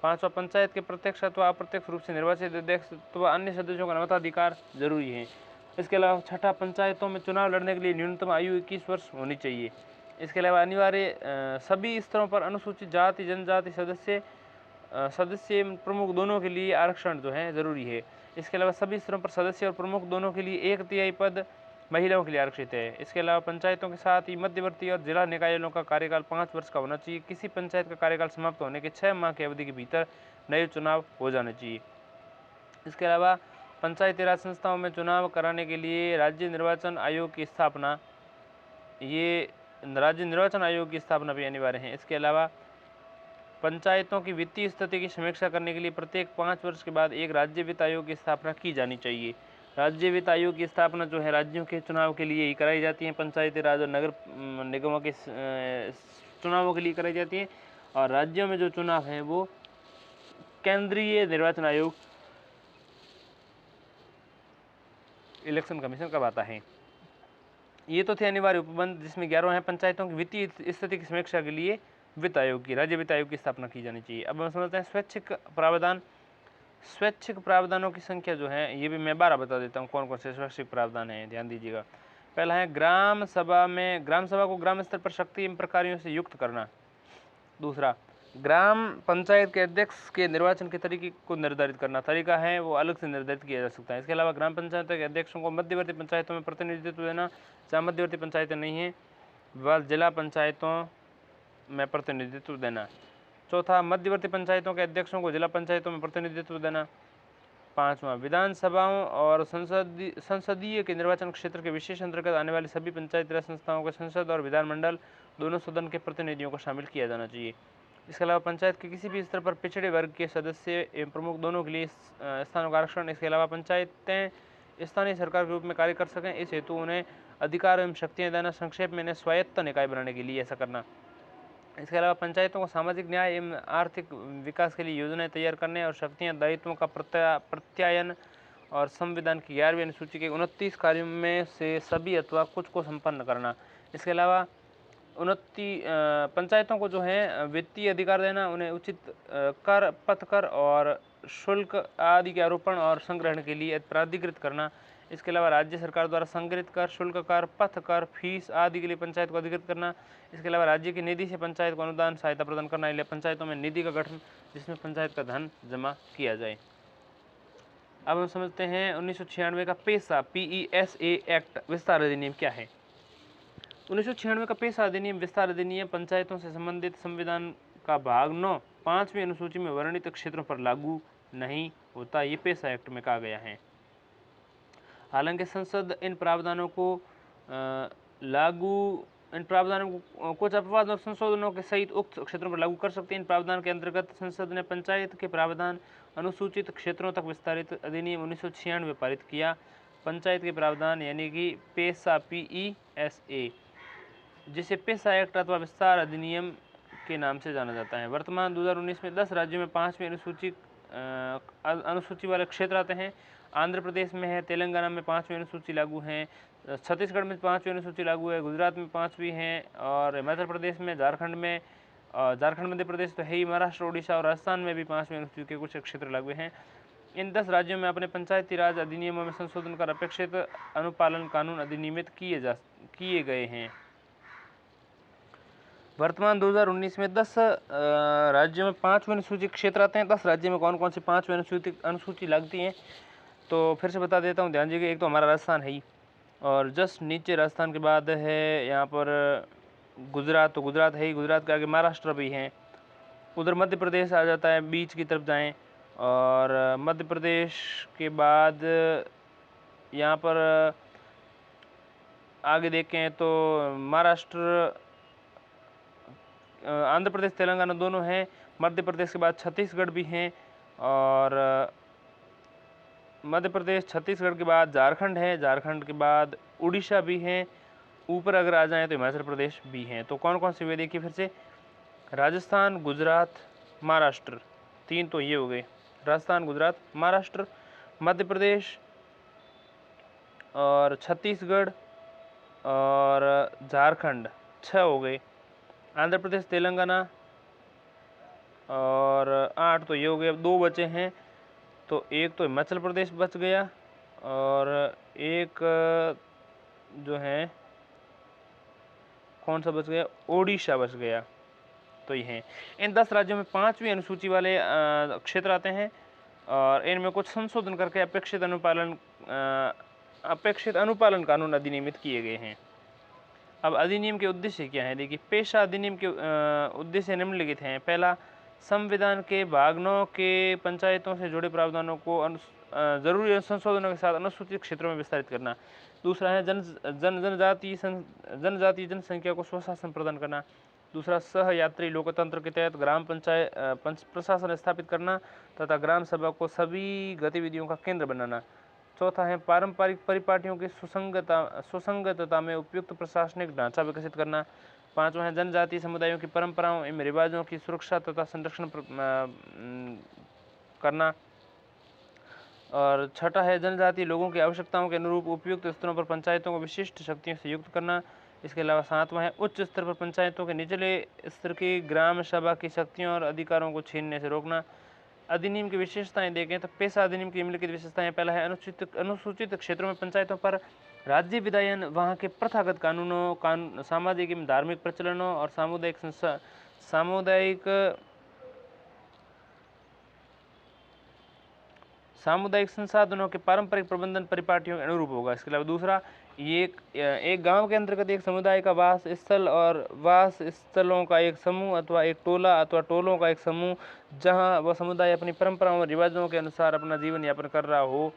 5वां, पंचायत के प्रत्यक्ष अथवा अप्रत्यक्ष रूप से निर्वाचित अध्यक्ष अथवा अन्य सदस्यों का मताधिकार जरूरी है। इसके अलावा 6ठा, पंचायतों में चुनाव लड़ने के लिए न्यूनतम आयु 21 वर्ष होनी चाहिए। इसके अलावा अनिवार्य सभी स्तरों पर अनुसूचित जाति जनजाति सदस्य प्रमुख दोनों के लिए आरक्षण जो है जरूरी है। इसके अलावा सभी स्तरों पर सदस्य और प्रमुख दोनों के लिए 1/3 पद महिलाओं के लिए आरक्षित है। इसके अलावा पंचायतों के साथ ही मध्यवर्ती और जिला निकायों का कार्यकाल 5 वर्ष का होना चाहिए। किसी पंचायत का कार्यकाल समाप्त होने के 6 माह की अवधि के भीतर नए चुनाव हो जाने चाहिए। इसके अलावा पंचायती राज संस्थाओं में चुनाव कराने के लिए राज्य निर्वाचन आयोग की स्थापना भी अनिवार्य है। इसके अलावा पंचायतों की वित्तीय स्थिति की समीक्षा करने के लिए प्रत्येक 5 वर्ष के बाद एक राज्य वित्त आयोग की स्थापना की जानी चाहिए। राज्य वित्त आयोग की स्थापना जो है राज्यों के चुनाव के लिए ही कराई जाती है, पंचायती राज और नगर निगमों के चुनावों के लिए कराई जाती है, और राज्यों में जो चुनाव है वो केंद्रीय निर्वाचन आयोग इलेक्शन कमीशन करवाता है। ये तो थे अनिवार्य उपबंध, जिसमें 11 है पंचायतों की वित्तीय स्थिति की समीक्षा के लिए वित्त आयोग की, राज्य वित्त आयोग की स्थापना की जानी चाहिए। अब हम समझते हैं स्वैच्छिक प्रावधान। स्वैच्छिक प्रावधानों की संख्या जो है ये भी मैं 12 बता देता हूँ कौन कौन से स्वैच्छिक प्रावधान हैं, ध्यान दीजिएगा। पहला है ग्राम सभा को ग्राम स्तर पर शक्ति एवं प्रकारियों से युक्त करना। दूसरा, ग्राम पंचायत के अध्यक्ष के निर्वाचन के तरीके को निर्धारित करना। तरीका है वो अलग से निर्धारित किया जा सकता है। इसके अलावा ग्राम पंचायत के अध्यक्षों को मध्यवर्ती पंचायतों में प्रतिनिधित्व देना, जहाँ मध्यवर्ती पंचायतें नहीं हैं वह जिला पंचायतों में प्रतिनिधित्व देना। चौथा, मध्यवर्ती पंचायतों के अध्यक्षों को जिला पंचायतों में प्रतिनिधित्व देना। 5वां, विधानसभाओं और संसदीय के निर्वाचन क्षेत्र के विशेष अंतर्गत आने वाली सभी पंचायत राज संस्थाओं के संसद और विधानमंडल दोनों सदन के प्रतिनिधियों को शामिल किया जाना चाहिए। इसके अलावा पंचायत के किसी भी स्तर पर पिछड़े वर्ग के सदस्य एवं प्रमुख दोनों के लिए स्थानों का आरक्षण। इसके अलावा पंचायतें स्थानीय सरकार के रूप में कार्य कर सकें, इस हेतु उन्हें अधिकार एवं शक्तियाँ देना। संक्षेप में इन्हें स्वायत्त निकाय बनाने के लिए ऐसा करना। इसके अलावा पंचायतों को सामाजिक न्याय एवं आर्थिक विकास के लिए योजनाएं तैयार करने और शक्तियां दायित्वों का प्रत्यायन और संविधान की 11वीं अनुसूची के 29 कार्यों में से सभी अथवा कुछ को संपन्न करना। इसके अलावा 29 पंचायतों को जो है वित्तीय अधिकार देना, उन्हें उचित कर, पथकर और शुल्क आदि के आरोपण और संग्रहण के लिए प्राधिकृत करना। इसके अलावा राज्य सरकार द्वारा संग्रहित कर, शुल्क कर, पथ कर, फीस आदि के लिए पंचायत को अधिकृत करना। इसके अलावा राज्य की निधि से पंचायत को अनुदान सहायता प्रदान करना, इसलिए पंचायतों में निधि का गठन जिसमें पंचायत का धन जमा किया जाए। अब हम समझते हैं 1996 का पेशा PESA एक्ट विस्तार अधिनियम क्या है। 1996 का पेशा अधिनियम विस्तार अधिनियम पंचायतों से संबंधित संविधान का भाग 9 5वीं अनुसूची में वर्णित क्षेत्रों पर लागू नहीं होता, ये पेशा एक्ट में कहा गया है। हालांकि संसद इन प्रावधानों को कुछ अपवाद और संशोधनों के सहित उक्त क्षेत्रों पर लागू कर सकते हैं। इन प्रावधान के अंतर्गत संसद ने पंचायत के प्रावधान अनुसूचित क्षेत्रों तक विस्तारित अधिनियम 1996 पारित किया। पंचायत के प्रावधान यानी कि पेशा PESA, जिसे पेशा एक्ट अथवा विस्तार अधिनियम के नाम से जाना जाता है। वर्तमान 2019 में 10 राज्यों में 5वीं अनुसूची वाले क्षेत्र आते हैं। आंध्र प्रदेश में है, तेलंगाना में 5वीं अनुसूची लागू है, छत्तीसगढ़ में 5वीं अनुसूची लागू है, गुजरात में 5वीं है, और हिमाचल प्रदेश में, झारखंड मध्य प्रदेश तो है ही, महाराष्ट्र, उड़ीसा और राजस्थान में भी 5वीं अनुसूची के कुछ क्षेत्र लागू हैं। इन 10 राज्यों में अपने पंचायती राज अधिनियमों में संशोधन कर अपेक्षित अनुपालन कानून अधिनियमित किए गए हैं। वर्तमान 2019 में 10 राज्यों में 5वीं अनुसूची क्षेत्र आते हैं। 10 राज्यों में कौन कौन सी 5वीं अनुसूची लगती हैं तो फिर से बता देता हूँ, ध्यान दीजिए। एक तो हमारा राजस्थान है ही, और जस्ट नीचे राजस्थान के बाद है यहाँ पर गुजरात, तो गुजरात है ही, गुजरात के आगे महाराष्ट्र भी है, उधर मध्य प्रदेश आ जाता है, बीच की तरफ जाएं, और मध्य प्रदेश के बाद यहाँ पर आगे देखें तो महाराष्ट्र, आंध्र प्रदेश, तेलंगाना दोनों हैं। मध्य प्रदेश के बाद छत्तीसगढ़ भी हैं, और मध्य प्रदेश छत्तीसगढ़ के बाद झारखंड है, झारखंड के बाद उड़ीसा भी है, ऊपर अगर आ जाएं तो हिमाचल प्रदेश भी हैं। तो कौन कौन से वे देखिए फिर से, राजस्थान, गुजरात, महाराष्ट्र, 3 तो ये हो गए, राजस्थान, गुजरात, महाराष्ट्र, मध्य प्रदेश और छत्तीसगढ़ और झारखंड, 6 हो गए, आंध्र प्रदेश, तेलंगाना और 8 तो ये हो गए। अब 2 बचे हैं, तो एक तो हिमाचल प्रदेश बच गया और एक जो है कौन सा बच गया, ओडिशा बच गया। तो ये हैं, इन 10 राज्यों में 5वीं अनुसूची वाले क्षेत्र आते हैं, और इनमें कुछ संशोधन करके अपेक्षित अनुपालन कानून अधिनियमित किए गए हैं। अब अधिनियम के उद्देश्य क्या है, देखिए। पेशा अधिनियम के उद्देश्य निम्नलिखित हैं। पहला, संविधान के भाग 9 के पंचायतों से जुड़े प्रावधानों को जरूरी संशोधनों के साथ अनुसूचित क्षेत्रों में विस्तारित करना। दूसरा है जनजातीय जनसंख्या को स्वशासन प्रदान करना। दूसरा, सहयात्री लोकतंत्र के तहत ग्राम पंचायत प्रशासन स्थापित करना तथा ग्राम सभा को सभी गतिविधियों का केंद्र बनाना। चौथा है, पारंपरिक परिपाटियों की सुसंगतता में उपयुक्त प्रशासनिक ढांचा विकसित करना। पांचवा है, जनजातीय समुदायों की परंपराओं एवं रिवाजों की सुरक्षा तथा संरक्षण करना। और छठा है, जनजातीय लोगों की आवश्यकताओं के अनुरूप उपयुक्त स्तरों पर पंचायतों को विशिष्ट शक्तियों से युक्त करना। इसके अलावा सातवां है, उच्च स्तर पर पंचायतों के निचले स्तर की ग्राम सभा की शक्तियों और अधिकारों को छीनने से रोकना। अधिनियम की विशेषताएं देखें तो पेशा अधिनियम की निम्नलिखित विशेषताएं। पहला है, अनुसूचित क्षेत्रों में पंचायतों पर राज्य विधायन वहाँ के प्रथागत कानूनों, सामाजिक एवं धार्मिक प्रचलनों और सामुदायिक संसाधनों के पारंपरिक प्रबंधन परिपाटियों के अनुरूप होगा। इसके अलावा दूसरा, ये एक गांव के अंतर्गत एक समुदाय का वास स्थल और वास स्थलों का एक समूह अथवा एक टोला अथवा टोलों का एक समूह, जहां वह समुदाय अपनी परंपराओं और रिवाजों के अनुसार अपना जीवन यापन कर रहा हो,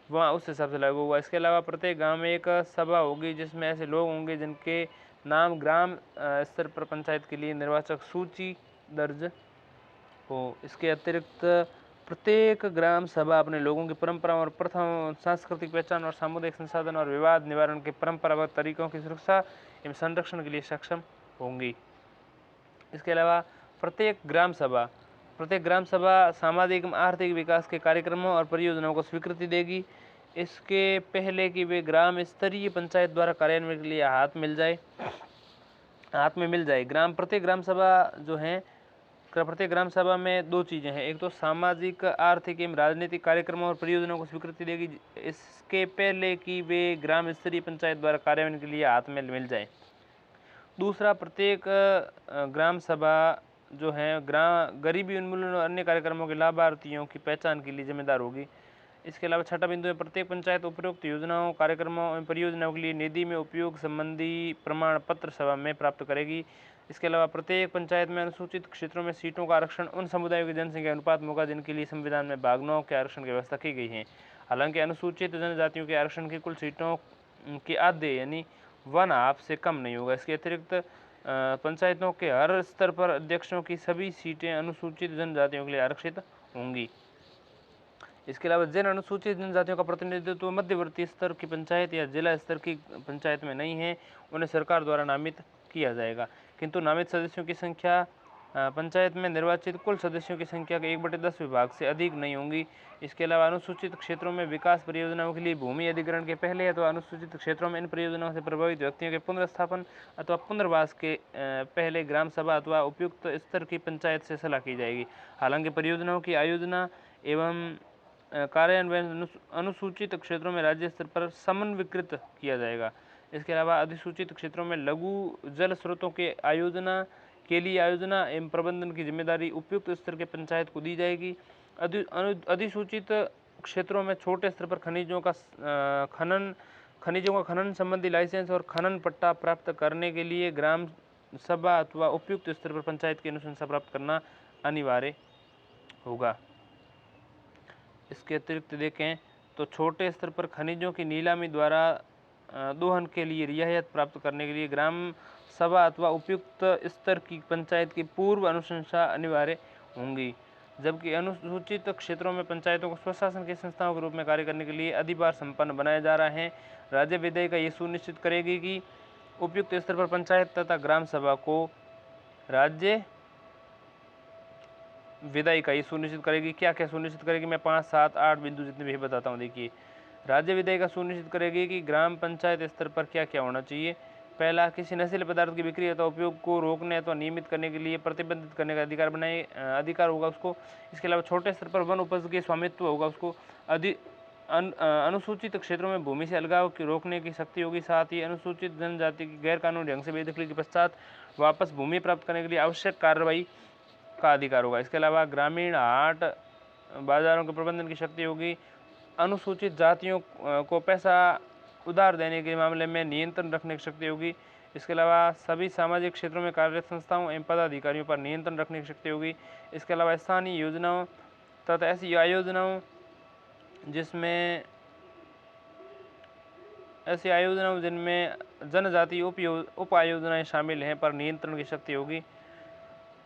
वहाँ उस हिसाब से लागू होगा। इसके अलावा प्रत्येक गांव में एक सभा होगी जिसमें ऐसे लोग होंगे जिनके नाम ग्राम स्तर पर पंचायत के लिए निर्वाचक सूची दर्ज हो। इसके अतिरिक्त प्रत्येक ग्राम सभा अपने लोगों की परंपराओं और प्रथाओं, सांस्कृतिक पहचान और सामुदायिक संसाधन और विवाद निवारण के परंपरागत तरीकों की सुरक्षा एवं संरक्षण के लिए सक्षम होंगी। इसके अलावा प्रत्येक ग्राम सभा सामाजिक एवं आर्थिक विकास के कार्यक्रमों और परियोजनाओं को स्वीकृति देगी। इसके पहले कि वे ग्राम स्तरीय पंचायत द्वारा कार्यान्वयन के लिए हाथ में मिल जाए। प्रत्येक ग्राम सभा जो है, प्रत्येक ग्राम सभा में दो चीज़ें हैं, एक तो सामाजिक, आर्थिक एवं राजनीतिक कार्यक्रमों और परियोजनाओं को स्वीकृति देगी इसके पहले कि वे ग्राम स्तरीय पंचायत द्वारा कार्यान्वयन के लिए हाथ में मिल जाए। दूसरा, प्रत्येक ग्राम सभा जो है गरीबी उन्मूलन और अन्य कार्यक्रमों के लाभार्थियों की पहचान के लिए जिम्मेदार होगी। इसके अलावा छठा बिंदु है, प्रत्येक पंचायत उपरोक्त योजनाओं, कार्यक्रमों एवं परियोजनाओं के लिए निधि में उपयोग संबंधी प्रमाण पत्र सभा में प्राप्त करेगी। इसके अलावा प्रत्येक पंचायत में अनुसूचित क्षेत्रों में सीटों का आरक्षण उन समुदायों की जनसंख्या अनुपात में होगा जिनके लिए संविधान में भाग 9 के आरक्षण की व्यवस्था की गई है। हालांकि अनुसूचित जनजातियों के आरक्षण की कुल सीटों के आधे यानी 1/2 से कम नहीं होगा। इसके अतिरिक्त पंचायतों के हर स्तर पर अध्यक्षों की सभी सीटें अनुसूचित जनजातियों के लिए आरक्षित होंगी। इसके अलावा जिन अनुसूचित जनजातियों का प्रतिनिधित्व मध्यवर्ती स्तर की पंचायत या जिला स्तर की पंचायत में नहीं है, उन्हें सरकार द्वारा नामित किया जाएगा, किंतु नामित सदस्यों की संख्या पंचायत में निर्वाचित कुल सदस्यों की संख्या के 1/10 विभाग से अधिक नहीं होंगी। इसके अलावा अनुसूचित क्षेत्रों में विकास परियोजनाओं के लिए भूमि अधिग्रहण के पहले अथवा अनुसूचित क्षेत्रों में इन परियोजनाओं से प्रभावित व्यक्तियों के पुनर्स्थापन अथवा पुनर्वास के पहले ग्राम सभा अथवा उपयुक्त स्तर की पंचायत से सलाह की जाएगी। हालांकि परियोजनाओं की आयोजना एवं कार्यान्वयन अनुसूचित क्षेत्रों में राज्य स्तर पर समन्विकृत किया जाएगा। इसके अलावा अधिसूचित क्षेत्रों में लघु जल स्रोतों के आयोजना के लिए आयोजना एवं प्रबंधन की जिम्मेदारी उपयुक्त स्तर के पंचायत को दी जाएगी। अधिसूचित क्षेत्रों में छोटे स्तर पर खनिजों का खनन संबंधी लाइसेंस और खनन पट्टा प्राप्त करने के लिए ग्राम सभा अथवा उपयुक्त स्तर पर पंचायत की अनुशंसा प्राप्त करना अनिवार्य होगा। इसके अतिरिक्त देखें तो छोटे स्तर पर खनिजों की नीलामी द्वारा दोहन के लिए रियायत प्राप्त करने के लिए ग्राम सभा अथवा उपयुक्त स्तर की पंचायत की पूर्व अनुशंसा अनिवार्य होंगी। जबकि अनुसूचित क्षेत्रों में पंचायतों को स्वशासन की संस्थाओं के रूप में कार्य करने के लिए अधिभार संपन्न बनाया जा रहा है। राज्य विधायिका ये सुनिश्चित करेगी कि उपयुक्त स्तर पर पंचायत तथा ग्राम सभा को राज्य विधायिका ये सुनिश्चित करेगी। क्या क्या सुनिश्चित करेगी, मैं 5, 7, 8 बिंदु जितने भी बताता हूँ। देखिए, राज्य विधायिका सुनिश्चित करेगी कि ग्राम पंचायत स्तर पर क्या क्या होना चाहिए। पहला, किसी नशीले पदार्थ की बिक्री अथवा उपयोग को रोकने अथवा नियमित करने के लिए प्रतिबंधित करने का अधिकार होगा उसको। इसके अलावा छोटे स्तर पर वन उपज के स्वामित्व होगा उसको। अनुसूचित क्षेत्रों में भूमि से अलगाव की रोकने की शक्ति होगी। साथ ही अनुसूचित जनजाति की गैर कानूनी ढंग से बेदखली के पश्चात वापस भूमि प्राप्त करने के लिए आवश्यक कार्रवाई का अधिकार होगा। इसके अलावा ग्रामीण हाट बाजारों के प्रबंधन की शक्ति होगी। अनुसूचित जातियों को पैसा उधार देने के मामले में नियंत्रण रखने की शक्ति होगी। इसके अलावा सभी सामाजिक क्षेत्रों में कार्यरत संस्थाओं एवं पदाधिकारियों पर नियंत्रण रखने की शक्ति होगी। इसके अलावा स्थानीय योजनाओं तथा ऐसी आयोजनाओं जिनमें जनजातीय उप आयोजनाएं शामिल हैं पर नियंत्रण की शक्ति होगी।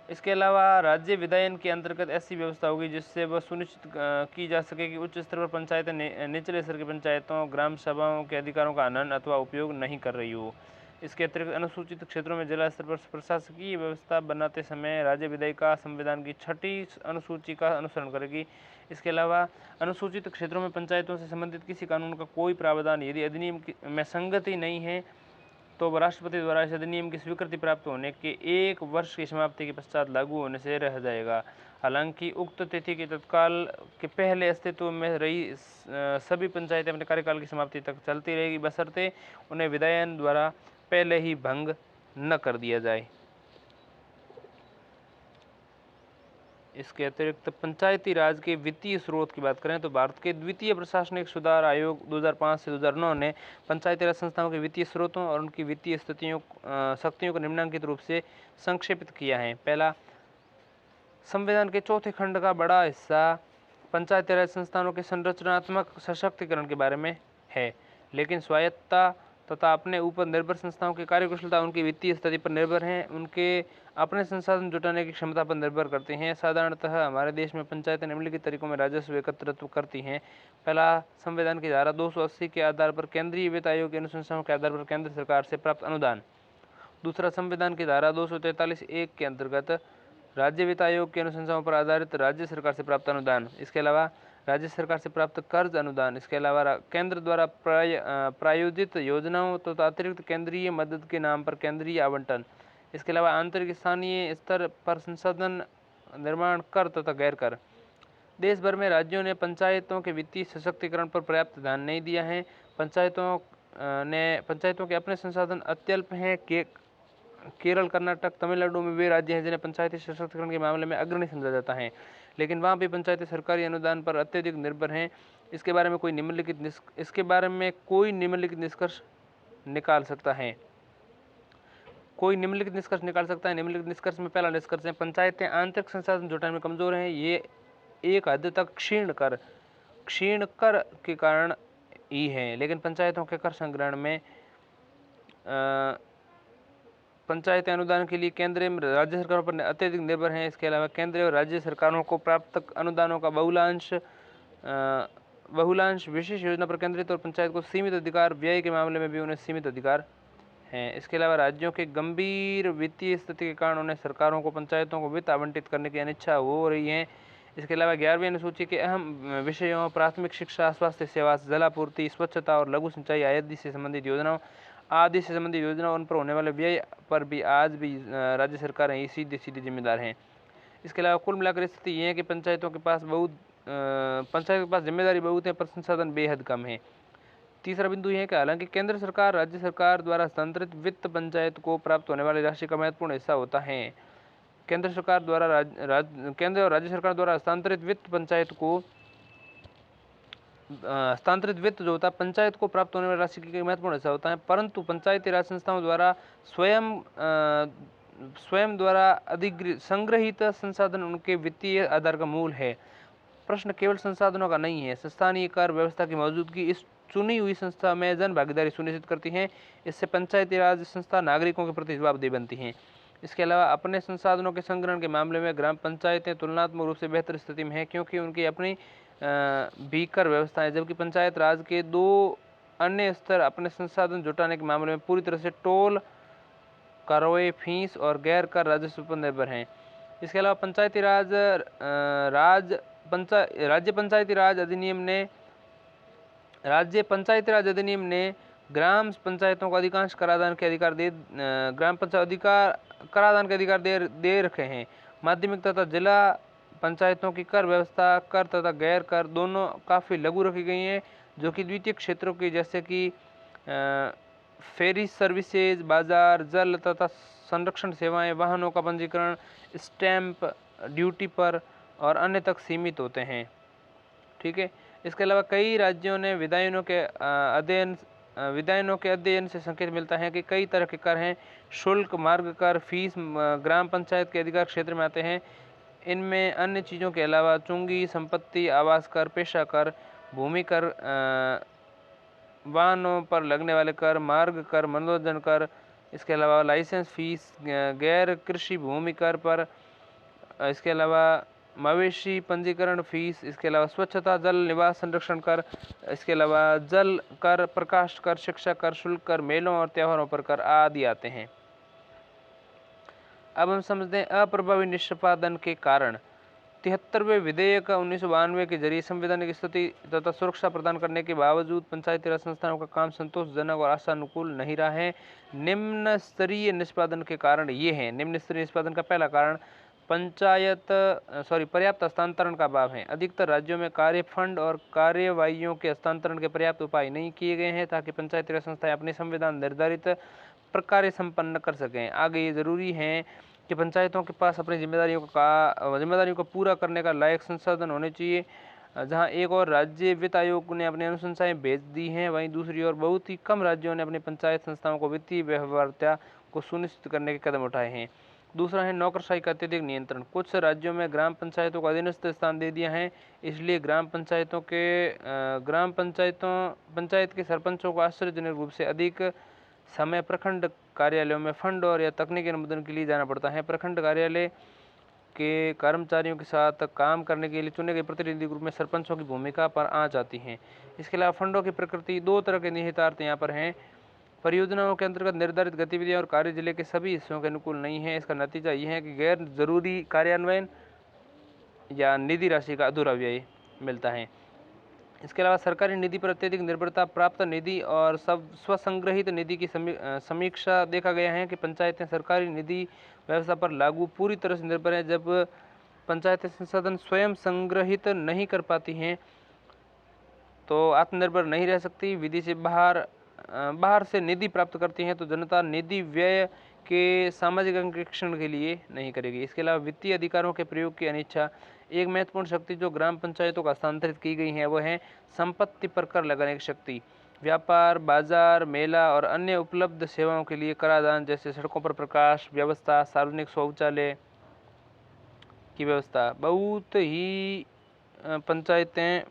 इसके अलावा राज्य विधायन के अंतर्गत ऐसी व्यवस्था होगी जिससे वह सुनिश्चित की जा सके कि उच्च स्तर पर पंचायतें निचले स्तर की पंचायतों ग्राम सभाओं के अधिकारों का हनन अथवा उपयोग नहीं कर रही हो। इसके अतिरिक्त अनुसूचित क्षेत्रों में जिला स्तर पर प्रशासकीय व्यवस्था बनाते समय राज्य विधायिका संविधान की 6ठी अनुसूची का अनुसरण करेगी। इसके अलावा अनुसूचित क्षेत्रों में पंचायतों से संबंधित किसी कानून का कोई प्रावधान यदि अधिनियम में संगति नहीं है तो राष्ट्रपति द्वारा इस अधिनियम की स्वीकृति प्राप्त होने के 1 वर्ष की समाप्ति के पश्चात लागू होने से रह जाएगा। हालांकि उक्त तिथि के तत्काल के पहले अस्तित्व में रही सभी पंचायतें अपने कार्यकाल की समाप्ति तक चलती रहेगी, बशर्ते उन्हें विधायन द्वारा पहले ही भंग न कर दिया जाए। इसके अतिरिक्त पंचायती राज के वित्तीय स्रोत की बात करें तो भारत के द्वितीय प्रशासनिक सुधार आयोग 2005 से 2009 ने पंचायती राज संस्थाओं के वित्तीय स्रोतों और उनकी वित्तीय शक्तियों को निम्नलिखित रूप से संक्षेपित किया है। पहला, संविधान के चौथे खंड का बड़ा हिस्सा पंचायती राज संस्थानों के संरचनात्मक सशक्तिकरण के बारे में है, लेकिन स्वायत्तता तथा अपने ऊपर निर्भर संस्थाओं की कार्यकुशलता उनकी वित्तीय स्थिति पर निर्भर हैं, उनके अपने संसाधन जुटाने की क्षमता पर निर्भर करते हैं। साधारणतः हमारे देश में पंचायतें निम्नलिखित तरीकों में राजस्व एकत्रित करती हैं। पहला, संविधान की धारा 280 के आधार पर केंद्रीय वित्त आयोग की अनुशंसाओं के आधार पर केंद्र सरकार से प्राप्त अनुदान। दूसरा, संविधान की धारा 243(1) के अंतर्गत राज्य वित्त आयोग की अनुशंसाओं पर आधारित राज्य सरकार से प्राप्त अनुदान। इसके अलावा राज्य सरकार से प्राप्त कर्ज अनुदान, इसके अलावा केंद्र द्वारा प्रायोजित योजनाओं तो अतिरिक्त केंद्रीय मदद के नाम पर केंद्रीय आवंटन, इसके अलावा आंतरिक स्थानीय स्तर पर संसाधन निर्माण कर तथा गैर कर। देश भर में राज्यों ने पंचायतों के वित्तीय सशक्तिकरण पर पर्याप्त ध्यान नहीं दिया है। पंचायतों के अपने संसाधन अत्यल्प हैं। केरल, कर्नाटक, तमिलनाडु में वे राज्य हैं जिन्हें पंचायती सशक्तिकरण के मामले में अग्रणी समझा जाता है, लेकिन वहाँ भी पंचायतें सरकारी अनुदान पर अत्यधिक निर्भर हैं। इसके बारे में कोई निम्नलिखित निष्कर्ष निकाल सकता है। निम्नलिखित निष्कर्ष में पहला निष्कर्ष है, पंचायतें आंतरिक संसाधन जुटाने में कमजोर हैं। ये एक हद तक क्षीण कर के कारण ही है, लेकिन पंचायतों के कर संग्रहण में पंचायतें अनुदान के लिए केंद्र एवं राज्य सरकारों पर अत्यधिक निर्भर हैं। इसके अलावा केंद्र और राज्य सरकारों को प्राप्त अनुदानों का बहुलांश विशेष योजना पर केंद्रित और पंचायत को सीमित अधिकार, व्यय के मामले में भी उन्हें सीमित अधिकार हैं। इसके अलावा राज्यों के गंभीर वित्तीय स्थिति के कारण उन्हें सरकारों को पंचायतों को वित्त आवंटित करने की अनिच्छा हो रही है। इसके अलावा 11वीं अनुसूची के अहम विषयों प्राथमिक शिक्षा, स्वास्थ्य सेवा, जलापूर्ति, स्वच्छता और लघु सिंचाई आदि से संबंधित योजनाओं उन पर होने वाले व्यय पर भी आज भी राज्य सरकारें ही सीधे जिम्मेदार हैं। इसके अलावा कुल मिलाकर स्थिति ये है कि पंचायतों के पास जिम्मेदारी बहुत है पर संसाधन बेहद कम है। तीसरा बिंदु यह है कि हालांकि केंद्र सरकार, राज्य सरकार द्वारा हस्तांतरित वित्त पंचायत को प्राप्त होने वाली राशि का महत्वपूर्ण हिस्सा होता है। केंद्र और राज्य सरकार द्वारा हस्तांतरित वित्त जो होता है पंचायत को प्राप्त होने वाली राशि का महत्वपूर्ण हिस्सा होता है, परंतु पंचायती राज संस्थाओं द्वारा स्वयं द्वारा संग्रहित संसाधन उनके वित्तीय आधार का मूल है। प्रश्न केवल संसाधनों का नहीं है। स्थानीय कर व्यवस्था की मौजूदगी इस चुनी हुई संस्था में जन भागीदारी सुनिश्चित करती है। इससे पंचायती राज संस्था नागरिकों के प्रति जवाबदेह बनती हैं। इसके अलावा अपने संसाधनों के संग्रहण के मामले में ग्राम पंचायतें तुलनात्मक रूप से बेहतर स्थिति में हैं, क्योंकि उनकी अपनी भी कर व्यवस्था है, जबकि पंचायत राज के दो अन्य स्तर अपने संसाधन जुटाने के मामले में पूरी तरह से टोल, करोए, फीस और गैर कर राजस्व पर निर्भर हैं। इसके अलावा राज्य पंचायती राज अधिनियम ने ग्राम पंचायतों को अधिकांश कराधान के अधिकार दे रखे हैं। माध्यमिक तथा जिला पंचायतों की कर व्यवस्था कर तथा गैर कर दोनों काफ़ी लघु रखी गई हैं, जो कि द्वितीय क्षेत्रों की जैसे कि फेरी सर्विसेज, बाजार, जल तथा संरक्षण सेवाएं, वाहनों का पंजीकरण, स्टैंप ड्यूटी पर और अन्य तक सीमित होते हैं। ठीक है। इसके अलावा कई राज्यों ने विधायनों के अध्ययन से संकेत मिलता है कि कई तरह के कर हैं। शुल्क, मार्ग कर, फीस ग्राम पंचायत के अधिकार क्षेत्र में आते हैं। इनमें अन्य चीज़ों के अलावा चुंगी, संपत्ति, आवास कर, पेशा कर, भूमि कर, वाहनों पर लगने वाले कर, मार्ग कर, मनोरंजन कर, इसके अलावा लाइसेंस फीस, गैर कृषि भूमि कर पर, इसके अलावा मवेशी पंजीकरण फीस, इसके अलावा स्वच्छता, जल निवास संरक्षण कर, इसके अलावा जल कर, प्रकाश कर, शिक्षा कर, शुल्क कर, मेलों और त्योहारों पर कर आदि आते हैं। अब हम समझते हैं अप्रभावी निष्पादन के कारण। 73वें विधेयक 1992 के जरिए संवैधानिक स्थिति तथा सुरक्षा प्रदान करने के बावजूद पंचायती राज संस्थानों का काम संतोषजनक और आशानुकूल नहीं रहा है। निम्न स्तरीय निष्पादन के कारण ये हैं। निम्न स्तरीय निष्पादन का पहला कारण पर्याप्त हस्तांतरण का अभाव है। अधिकतर राज्यों में कार्य फंड और कार्यवाहियों के हस्तांतरण के पर्याप्त उपाय नहीं किए गए हैं ताकि पंचायती राज संस्थाएं अपने संविधान निर्धारित प्रक्रिया संपन्न कर सकें। आगे ये जरूरी है कि पंचायतों के पास अपनी जिम्मेदारियों को पूरा करने का लायक संसाधन होने चाहिए। जहां एक और राज्य वित्त आयोग ने अपनी अनुशंसाएं भेज दी हैं, वहीं दूसरी ओर बहुत ही कम राज्यों ने अपनी पंचायत संस्थाओं को वित्तीय व्यवहार्यता को सुनिश्चित करने के कदम उठाए हैं। दूसरा है नौकरशाही का अत्यधिक नियंत्रण। कुछ राज्यों में ग्राम पंचायतों को अधीनस्थ स्थान दे दिया है, इसलिए पंचायत के सरपंचों को आश्चर्यजनक रूप से अधिक समय प्रखंड कार्यालयों में फंड और या तकनीकी अनुमोदन के लिए जाना पड़ता है। प्रखंड कार्यालय के कर्मचारियों के साथ काम करने के लिए चुने गए प्रतिनिधि ग्रुप में सरपंचों की भूमिका पर आ जाती हैं। इसके अलावा फंडों की प्रकृति, दो तरह के निहितार्थ यहाँ पर हैं। परियोजनाओं के अंतर्गत निर्धारित गतिविधियां और कार्य जिले के सभी हिस्सों के अनुकूल नहीं है। इसका नतीजा यह है कि गैर जरूरी कार्यान्वयन या निधि राशि का अधूरा व्यय। मिलता है। इसके अलावा सरकारी निधि पर अत्यधिक निर्भरता, प्राप्त निधि और सब स्वसंग्रहित निधि की समीक्षा देखा गया है कि पंचायतें सरकारी निधि व्यवस्था पर लागू पूरी तरह से निर्भर है। जब पंचायतें संसाधन स्वयं संग्रहित नहीं कर पाती हैं तो आत्मनिर्भर नहीं रह सकती, विधि से बाहर से निधि प्राप्त करती हैं तो जनता निधि व्यय के सामाजिक अंकेक्षण के लिए नहीं करेगी। इसके अलावा वित्तीय अधिकारों के प्रयोग की अनिच्छा, एक महत्वपूर्ण शक्ति जो ग्राम पंचायतों को हस्तांतरित की गई है वह है संपत्ति पर कर लगाने की शक्ति। व्यापार, बाजार, मेला और अन्य उपलब्ध सेवाओं के लिए कराधान, जैसे सड़कों पर प्रकाश व्यवस्था, सार्वजनिक शौचालय की व्यवस्था। बहुत ही पंचायतें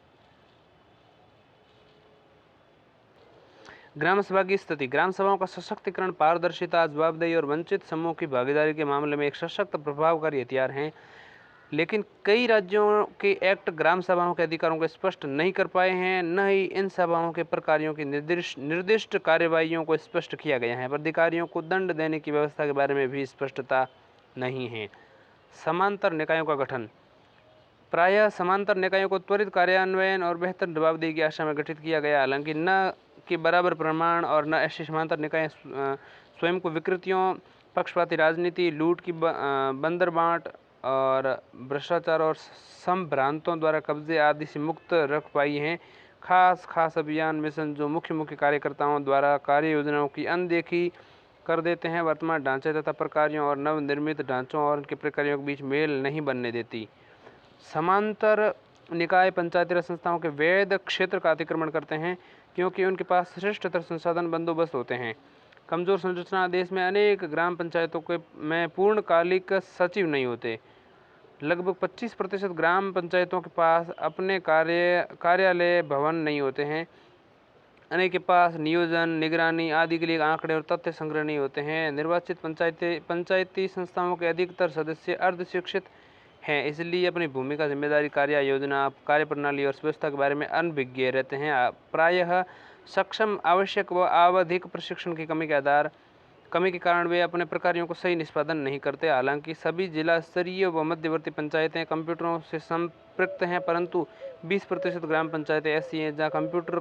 ग्राम सभा की स्थिति। ग्राम सभाओं का सशक्तिकरण, पारदर्शिता, जवाबदेही और वंचित समूह की भागीदारी के मामले में एक सशक्त प्रभावकारी हथियार हैं, लेकिन कई राज्यों के एक्ट ग्राम सभाओं के अधिकारों को स्पष्ट नहीं कर पाए हैं, न ही इन सभाओं के प्रकारों की निर्दिष्ट कार्यवाहियों को स्पष्ट किया गया है। अधिकारियों को दंड देने की व्यवस्था के बारे में भी स्पष्टता नहीं है। समांतर निकायों का गठन। प्रायः समांतर निकायों को त्वरित कार्यान्वयन और बेहतर जवाबदेही की आशा में गठित किया गया, हालांकि न के बराबर प्रमाण और न ऐसे समांतर निकाय स्वयं को विकृतियों, पक्षपाती राजनीति, लूट की बंदरबांट और भ्रष्टाचार और संभ्रांतों द्वारा कब्जे आदि से मुक्त रख पाई हैं। खास अभियान मिशन जो मुख्य कार्यकर्ताओं द्वारा कार्य योजनाओं की अनदेखी कर देते हैं, वर्तमान ढांचे तथा प्रकारों और नवनिर्मित ढांचों और उनके प्रकारों के बीच मेल नहीं बनने देती। समांतर निकाय पंचायती राज संस्थाओं के वैध क्षेत्र का अतिक्रमण करते हैं क्योंकि उनके पास श्रेष्ठतर संसाधन बंदोबस्त होते हैं। कमजोर संरचना। देश में अनेक ग्राम पंचायतों के में पूर्णकालिक सचिव नहीं होते। लगभग 25% ग्राम पंचायतों के पास अपने कार्यालय भवन नहीं होते हैं। अनेक के पास नियोजन, निगरानी आदि के लिए आंकड़े और तथ्य संग्रह नहीं होते हैं। निर्वाचित पंचायती संस्थाओं के अधिकतर सदस्य अर्धशिक्षित हैं, इसलिए अपनी भूमिका, जिम्मेदारी, कार्य योजना, कार्यप्रणाली और व्यवस्था के बारे में अनभिज्ञ रहते हैं। प्रायः सक्षम, आवश्यक व आवधिक प्रशिक्षण की कमी के कारण वे अपने प्रकारों को सही निष्पादन नहीं करते। हालांकि सभी जिला स्तरीय व मध्यवर्ती पंचायतें कंप्यूटरों से संपृक्त हैं, परंतु 20% ग्राम पंचायतें ऐसी हैं जहां कंप्यूटर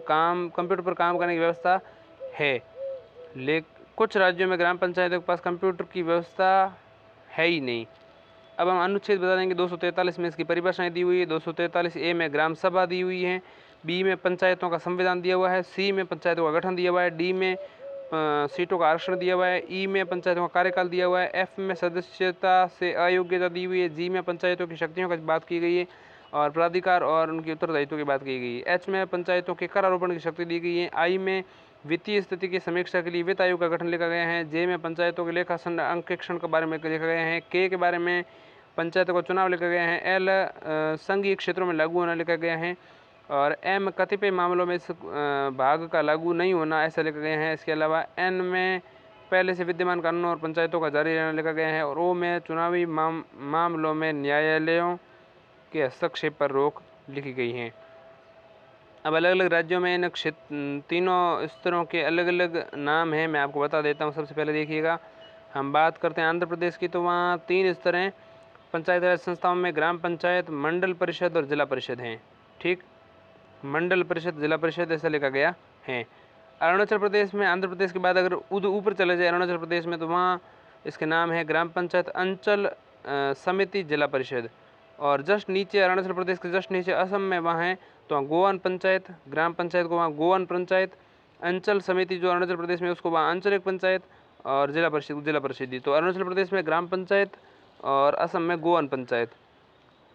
पर काम करने की व्यवस्था है। कुछ राज्यों में ग्राम पंचायतों के पास कंप्यूटर की व्यवस्था है ही नहीं। अब हम अनुच्छेद बता देंगे। 243 में इसकी परिभाषाएं दी हुई है। 243A में ग्राम सभा दी हुई है, बी में पंचायतों का संविधान दिया हुआ है, सी में पंचायतों का गठन दिया हुआ है, डी में सीटों का आरक्षण दिया हुआ है, ई में पंचायतों का कार्यकाल दिया हुआ है, एफ में सदस्यता से अयोग्यता दी हुई है, जी में पंचायतों की शक्तियों की बात की गई है और प्राधिकार और उनके उत्तरदायित्व की बात की गई है, एच में पंचायतों के कर आरोपण की शक्ति दी गई है, आई में वित्तीय स्थिति की समीक्षा के लिए वित्त आयोग का गठन लिखा गया है, जे में पंचायतों के लेखा अंकेक्षण के बारे में लिखा गया है, के बारे में पंचायतों का चुनाव लिखा गया है, एल संघीय क्षेत्रों में लागू होना लिखा गया है और एम कतिपय मामलों में इस भाग का लागू नहीं होना ऐसा लिखा गया है। इसके अलावा एन में पहले से विद्यमान कानूनों और पंचायतों का जारी रहना लिखा गया है और ओ में चुनावी मामलों में न्यायालयों के हस्तक्षेप पर रोक लिखी गई है। अब अलग अलग राज्यों में इन तीनों स्तरों के अलग अलग नाम हैं, मैं आपको बता देता हूँ। सबसे पहले देखिएगा, हम बात करते हैं आंध्र प्रदेश की, तो वहाँ 3 स्तर हैं पंचायत राज संस्थाओं में। ग्राम पंचायत, मंडल परिषद और जिला परिषद हैं। ठीक, मंडल परिषद, जिला परिषद ऐसा लिखा गया है। अरुणाचल प्रदेश में, आंध्र प्रदेश के बाद अगर ऊपर चले जाए अरुणाचल प्रदेश में, तो वहाँ इसके नाम है ग्राम पंचायत, अंचल समिति, जिला परिषद। और जस्ट नीचे अरुणाचल प्रदेश के जस्ट नीचे असम में वहाँ है तो गोवन पंचायत, ग्राम पंचायत को वहाँ गोवन पंचायत, अंचल समिति जो अरुणाचल प्रदेश में उसको वहाँ आंचलिक पंचायत और जिला परिषद। तो अरुणाचल प्रदेश में ग्राम पंचायत और असम में गोवन पंचायत।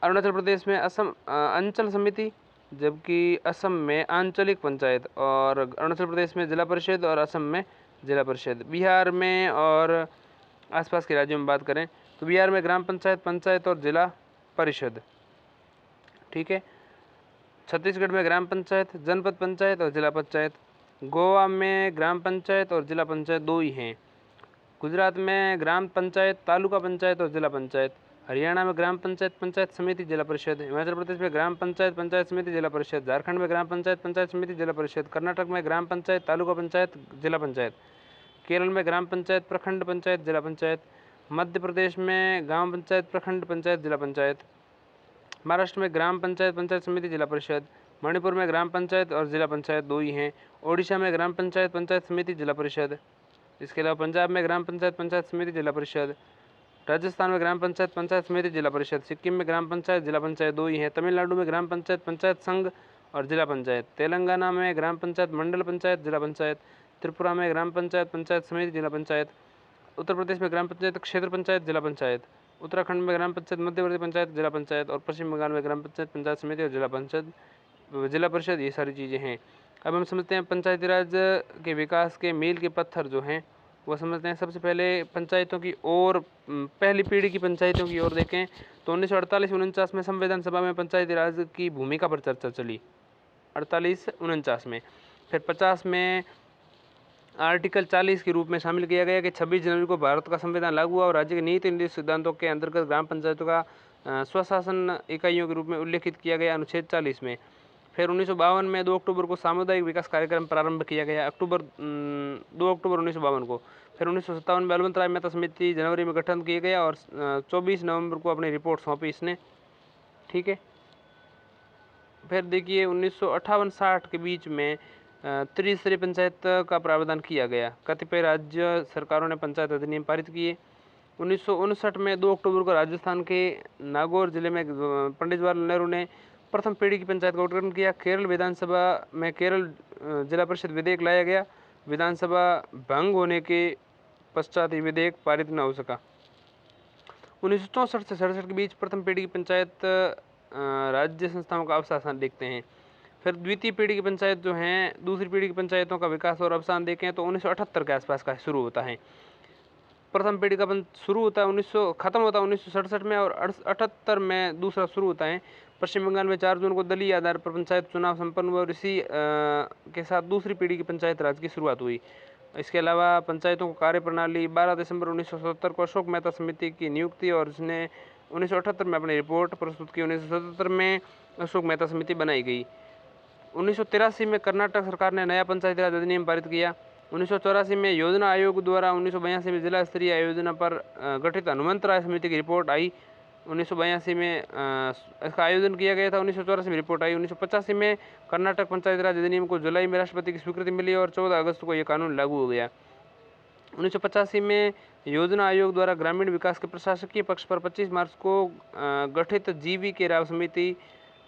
अरुणाचल प्रदेश में अंचल समिति, जबकि असम में आंचलिक पंचायत, और अरुणाचल प्रदेश में जिला परिषद और असम में जिला परिषद। बिहार में और आसपास के राज्यों में बात करें तो बिहार में ग्राम पंचायत, पंचायत और जिला परिषद। ठीक है। छत्तीसगढ़ में ग्राम पंचायत, जनपद पंचायत और जिला पंचायत। गोवा में ग्राम पंचायत और जिला पंचायत 2 ही हैं। गुजरात में ग्राम पंचायत, तालुका पंचायत और जिला पंचायत। हरियाणा में ग्राम पंचायत, पंचायत समिति, जिला परिषद। हिमाचल प्रदेश में ग्राम पंचायत, पंचायत समिति, जिला परिषद। झारखंड में ग्राम पंचायत, पंचायत समिति, जिला परिषद। कर्नाटक में ग्राम पंचायत, तालुका पंचायत, जिला पंचायत। केरल में ग्राम पंचायत, प्रखंड पंचायत, जिला पंचायत। मध्य प्रदेश में ग्राम पंचायत, प्रखंड पंचायत, जिला पंचायत। महाराष्ट्र में ग्राम पंचायत, पंचायत समिति, जिला परिषद। मणिपुर में ग्राम पंचायत और जिला पंचायत दो ही हैं। ओडिशा में ग्राम पंचायत, पंचायत समिति, जिला परिषद। इसके अलावा पंजाब में ग्राम पंचायत, पंचायत समिति, जिला परिषद। राजस्थान में ग्राम पंचायत, पंचायत समिति, जिला परिषद। सिक्किम में ग्राम पंचायत, जिला पंचायत दो ही हैं। तमिलनाडु में ग्राम पंचायत, पंचायत संघ और जिला पंचायत। तेलंगाना में ग्राम पंचायत, मंडल पंचायत, जिला पंचायत। त्रिपुरा में ग्राम पंचायत, पंचायत समिति, जिला पंचायत। उत्तर प्रदेश में ग्राम पंचायत, क्षेत्र पंचायत, जिला पंचायत। उत्तराखंड में ग्राम पंचायत, मध्यवर्ती पंचायत, जिला पंचायत। और पश्चिम बंगाल में ग्राम पंचायत, पंचायत समिति और जिला पंचायत, जिला परिषद। ये सारी चीज़ें हैं। अब हम समझते हैं पंचायती राज के विकास के मील के पत्थर जो हैं वो समझते हैं। सबसे पहले पंचायतों की ओर, पहली पीढ़ी की पंचायतों की ओर देखें तो 1948-49 में संविधान सभा में पंचायती राज की भूमिका पर चर्चा चली, 48-49 में। फिर 50 में आर्टिकल 40 के रूप में शामिल किया गया कि 26 जनवरी को भारत का संविधान लागू हुआ और राज्य के नीति निर्देश सिद्धांतों के अंतर्गत ग्राम पंचायतों का स्वशासन इकाइयों के रूप में उल्लेखित किया गया अनुच्छेद 40 में। फिर 1952 में 2 अक्टूबर को सामुदायिक विकास कार्यक्रम प्रारंभ किया गया, 2 अक्टूबर 1952 को। फिर 1957 में बलवंत राय मेहता समिति जनवरी में गठन किया गया और 24 नवंबर को अपनी रिपोर्ट सौंपी इसने। ठीक है। फिर देखिए 1958-60 के बीच में त्रिस्तरीय पंचायत का प्रावधान किया गया। कतिपय राज्य सरकारों ने पंचायत अधिनियम पारित किए। 1959 में 2 अक्टूबर को राजस्थान के नागौर जिले में पंडित जवाहरलाल नेहरू ने प्रथम पीढ़ी की पंचायत का उद्घाटन किया। केरल विधानसभा में केरल जिला परिषद विधेयक लाया गया। विधानसभा भंग होने के पश्चात ये विधेयक पारित न हो सका। 1964 से 67 के बीच प्रथम पीढ़ी की पंचायत राज्य संस्थाओं का अवसान देखते हैं। फिर द्वितीय पीढ़ी की पंचायत जो हैं, दूसरी पीढ़ी की पंचायतों का विकास और अवसान देखें तो 1978 के आसपास का शुरू होता है। प्रथम पीढ़ी का शुरू होता है 1900, खत्म होता है 1967 में और 78 में दूसरा शुरू होता है। पश्चिम बंगाल में 4 जून को दलीय आधार पर पंचायत चुनाव संपन्न हुए और इसी के साथ दूसरी पीढ़ी की पंचायत राज की शुरुआत हुई। इसके अलावा पंचायतों को कार्य प्रणाली 12 दिसंबर 1977 को अशोक मेहता समिति की नियुक्ति और उसने 1978 में अपनी रिपोर्ट प्रस्तुत की। 1977 में अशोक मेहता समिति बनाई गई। 1983 में कर्नाटक सरकार ने नया पंचायती राज अधिनियम पारित किया। 1984 में योजना आयोग द्वारा 1982 में जिला स्तरीय आयोजना पर गठित हनुमंत राय समिति की रिपोर्ट आई। 1982 में इसका आयोजन किया गया था। 1984 में रिपोर्ट आई। 1985 में कर्नाटक पंचायती राज अधिनियम को जुलाई में राष्ट्रपति की स्वीकृति मिली और 14 अगस्त को यह कानून लागू हो गया। 1985 में योजना आयोग द्वारा ग्रामीण विकास के प्रशासकीय पक्ष पर 25 मार्च को गठित जीवी के राव समिति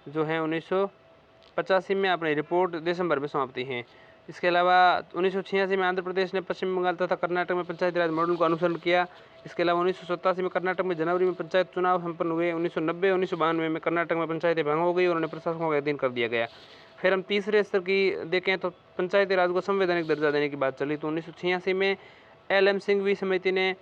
जो है 1985 में अपनी रिपोर्ट दिसंबर में सौंपती हैं। इसके अलावा 1986 में आंध्र प्रदेश ने पश्चिम बंगाल तथा कर्नाटक में पंचायती राज मॉडल को अनुसरण किया। इसके अलावा 1987 में कर्नाटक में जनवरी में पंचायत चुनाव संपन्न हुए। 1990-1992 में कर्नाटक में पंचायतें भंग हो गई और उन्हें प्रशासकों का अधीन कर दिया गया। फिर हम तीसरे स्तर की देखें तो पंचायती राज को संवैधानिक दर्जा देने की बात चली तो 1986 में LM सिंघवी समिति ने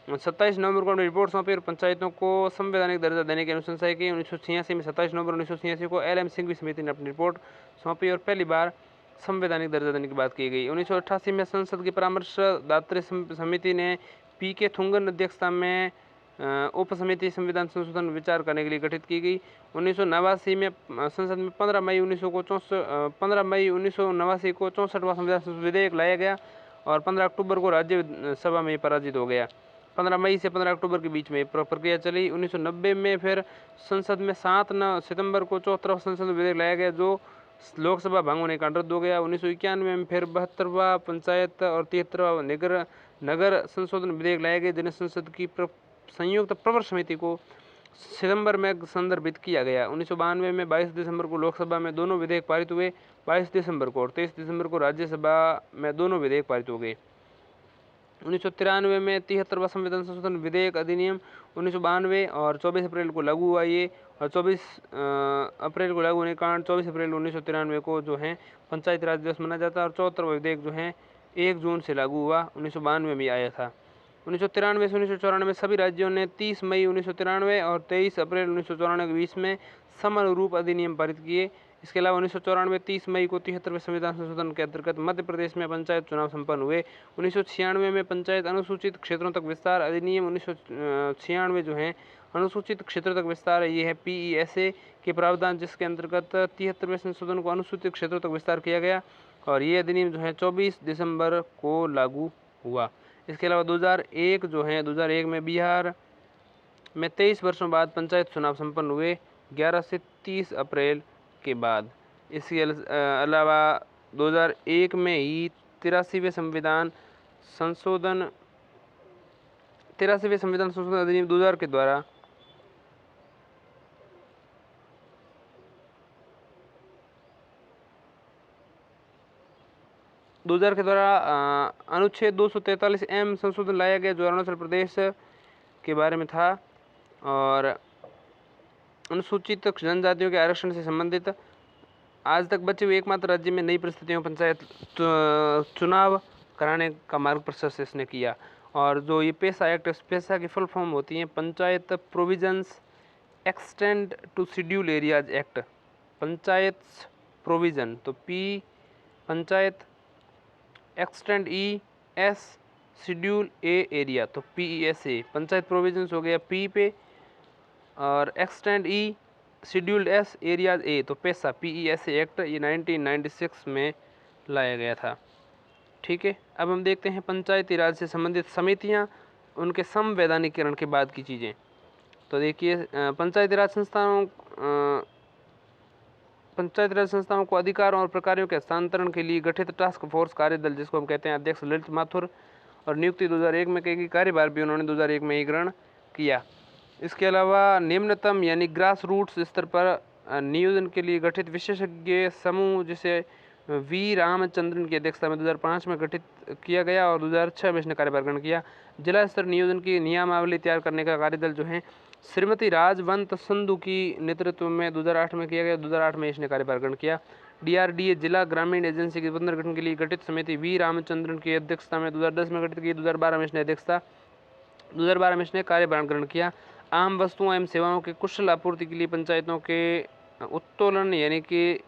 27 नवंबर को रिपोर्ट सौंपी और पंचायतों को संवैधानिक दर्जा देने की अनुशंसा की। 1986 में 27 नवंबर 1986 को LM सिंघवी समिति ने अपनी रिपोर्ट सौंपी और पहली बार संवैधानिक दर्जा देने की बात की गई। 1988 में संसद की परामर्शदात्री समिति ने PK थुंगन अध्यक्षता में उप समिति संविधान संशोधन विचार करने के लिए गठित की गई। 1989 में संसद में 15 मई 1989 को 64वां संविधान विधेयक लाया गया और 15 अक्टूबर को राज्यसभा में पराजित हो गया। 15 मई से 15 अक्टूबर के बीच में प्रक्रिया चली। 1990 में फिर संसद में 7 सितंबर को 74वां संसद विधेयक लाया गया जो लोकसभा भंग होने का रद्द हो गया। 1991 में फिर 72वां पंचायत और 73वां नगर संशोधन विधेयक लाए गए जिन्हें संसद की संयुक्त प्रवर समिति को सितंबर में संदर्भित किया गया। 1992 में 22 दिसंबर को लोकसभा में दोनों विधेयक पारित हुए। 22 दिसंबर को और 23 दिसंबर को राज्यसभा में दोनों विधेयक पारित हो गए। 1993 में 73वां संविधान संशोधन विधेयक अधिनियम 1992 और 24 अप्रैल को लागू हुआ ये और 24 अप्रैल को लागू होने के कारण 24 अप्रैल 1993 को जो है पंचायती राज दिवस मनाया जाता है और 74वां विधेयक जो है 1 जून से लागू हुआ। 1992 में आया था। 1993 से 1994 में सभी राज्यों ने 30 मई 1993 और 23 अप्रैल 1994 के बीच में समानुरूप अधिनियम पारित किए। इसके अलावा 1994 30 मई को 73वें संविधान संशोधन के अंतर्गत मध्य प्रदेश में पंचायत चुनाव संपन्न हुए। 1996 में पंचायत अनुसूचित क्षेत्रों तक विस्तार अधिनियम 1996 जो है अनुसूचित क्षेत्रों तक विस्तार ये है PESA के प्रावधान जिसके अंतर्गत 73वें संशोधन को अनुसूचित क्षेत्रों तक विस्तार किया गया और ये अधिनियम जो है 24 दिसंबर को लागू हुआ। इसके अलावा 2001 जो है 2001 में बिहार में 23 वर्षों बाद पंचायत चुनाव संपन्न हुए 11 से 30 अप्रैल के बाद। इसके अलावा 2001 में ही 83वें संविधान संशोधन अधिनियम 2000 के द्वारा अनुच्छेद 243 संशोधन लाया गया जो अरुणाचल प्रदेश के बारे में था और अनुसूचित जनजातियों के आरक्षण से संबंधित आज तक बचे हुए एकमात्र राज्य में नई परिस्थितियों पंचायत चुनाव कराने का मार्ग प्रशस्त इसने किया। और जो ये पेशा एक्ट, पेशा की फुल फॉर्म होती है panchayat provisions extend to schedule areas act, panchayat provision तो P, panchayat extend E S, schedule A area तो PESA, पंचायत प्रोविजंस हो गया पी पे और extend E scheduled S areas A तो पेशा PESA एक्ट ये 1996 में लाया गया था। ठीक है, अब हम देखते हैं पंचायती राज से संबंधित समितियां, उनके संवैधानिकीकरण के बाद की चीज़ें। तो देखिए पंचायती राज संस्थाओं को अधिकारों और प्रकारों के हस्तांतरण के लिए गठित टास्क फोर्स कार्यदल, जिसको हम कहते हैं अध्यक्ष ललित माथुर, और नियुक्ति 2001 में की गई, कार्यभार भी उन्होंने 2001 में ही ग्रहण किया। इसके अलावा निम्नतम यानी ग्रास रूट्स स्तर पर नियोजन के लिए गठित विशेषज्ञ समूह जिसे वी रामचंद्रन की अध्यक्षता में 2005 में गठित किया गया और 2006 में इसने कार्यभार ग्रहण किया। जिला स्तर नियोजन की नियमावली तैयार करने का कार्यदल जो है श्रीमती राजवंत संधू की नेतृत्व में 2008 में किया गया, 2008 में इसने कार्यभार ग्रहण किया। DRDA जिला ग्रामीण एजेंसी के पुनर्गठन के लिए गठित समिति वी रामचंद्रन की अध्यक्षता में 2010 में गठित की, 2012 में इसने अध्यक्षता 2012 में इसने कार्यभार ग्रहण किया। आम वस्तुओं एवं सेवाओं के कुशल आपूर्ति के लिए पंचायतों के उत्तोलन यानी कि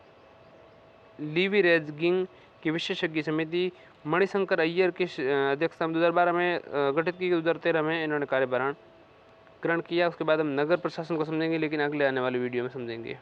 लीवरेजिंग की विशेषज्ञ समिति मणिशंकर अय्यर की अध्यक्षता में 2012 में गठित की, 2013 में इन्होंने कार्यभार ग्रहण किया। उसके बाद हम नगर प्रशासन को समझेंगे, लेकिन अगले आने वाले वीडियो में समझेंगे।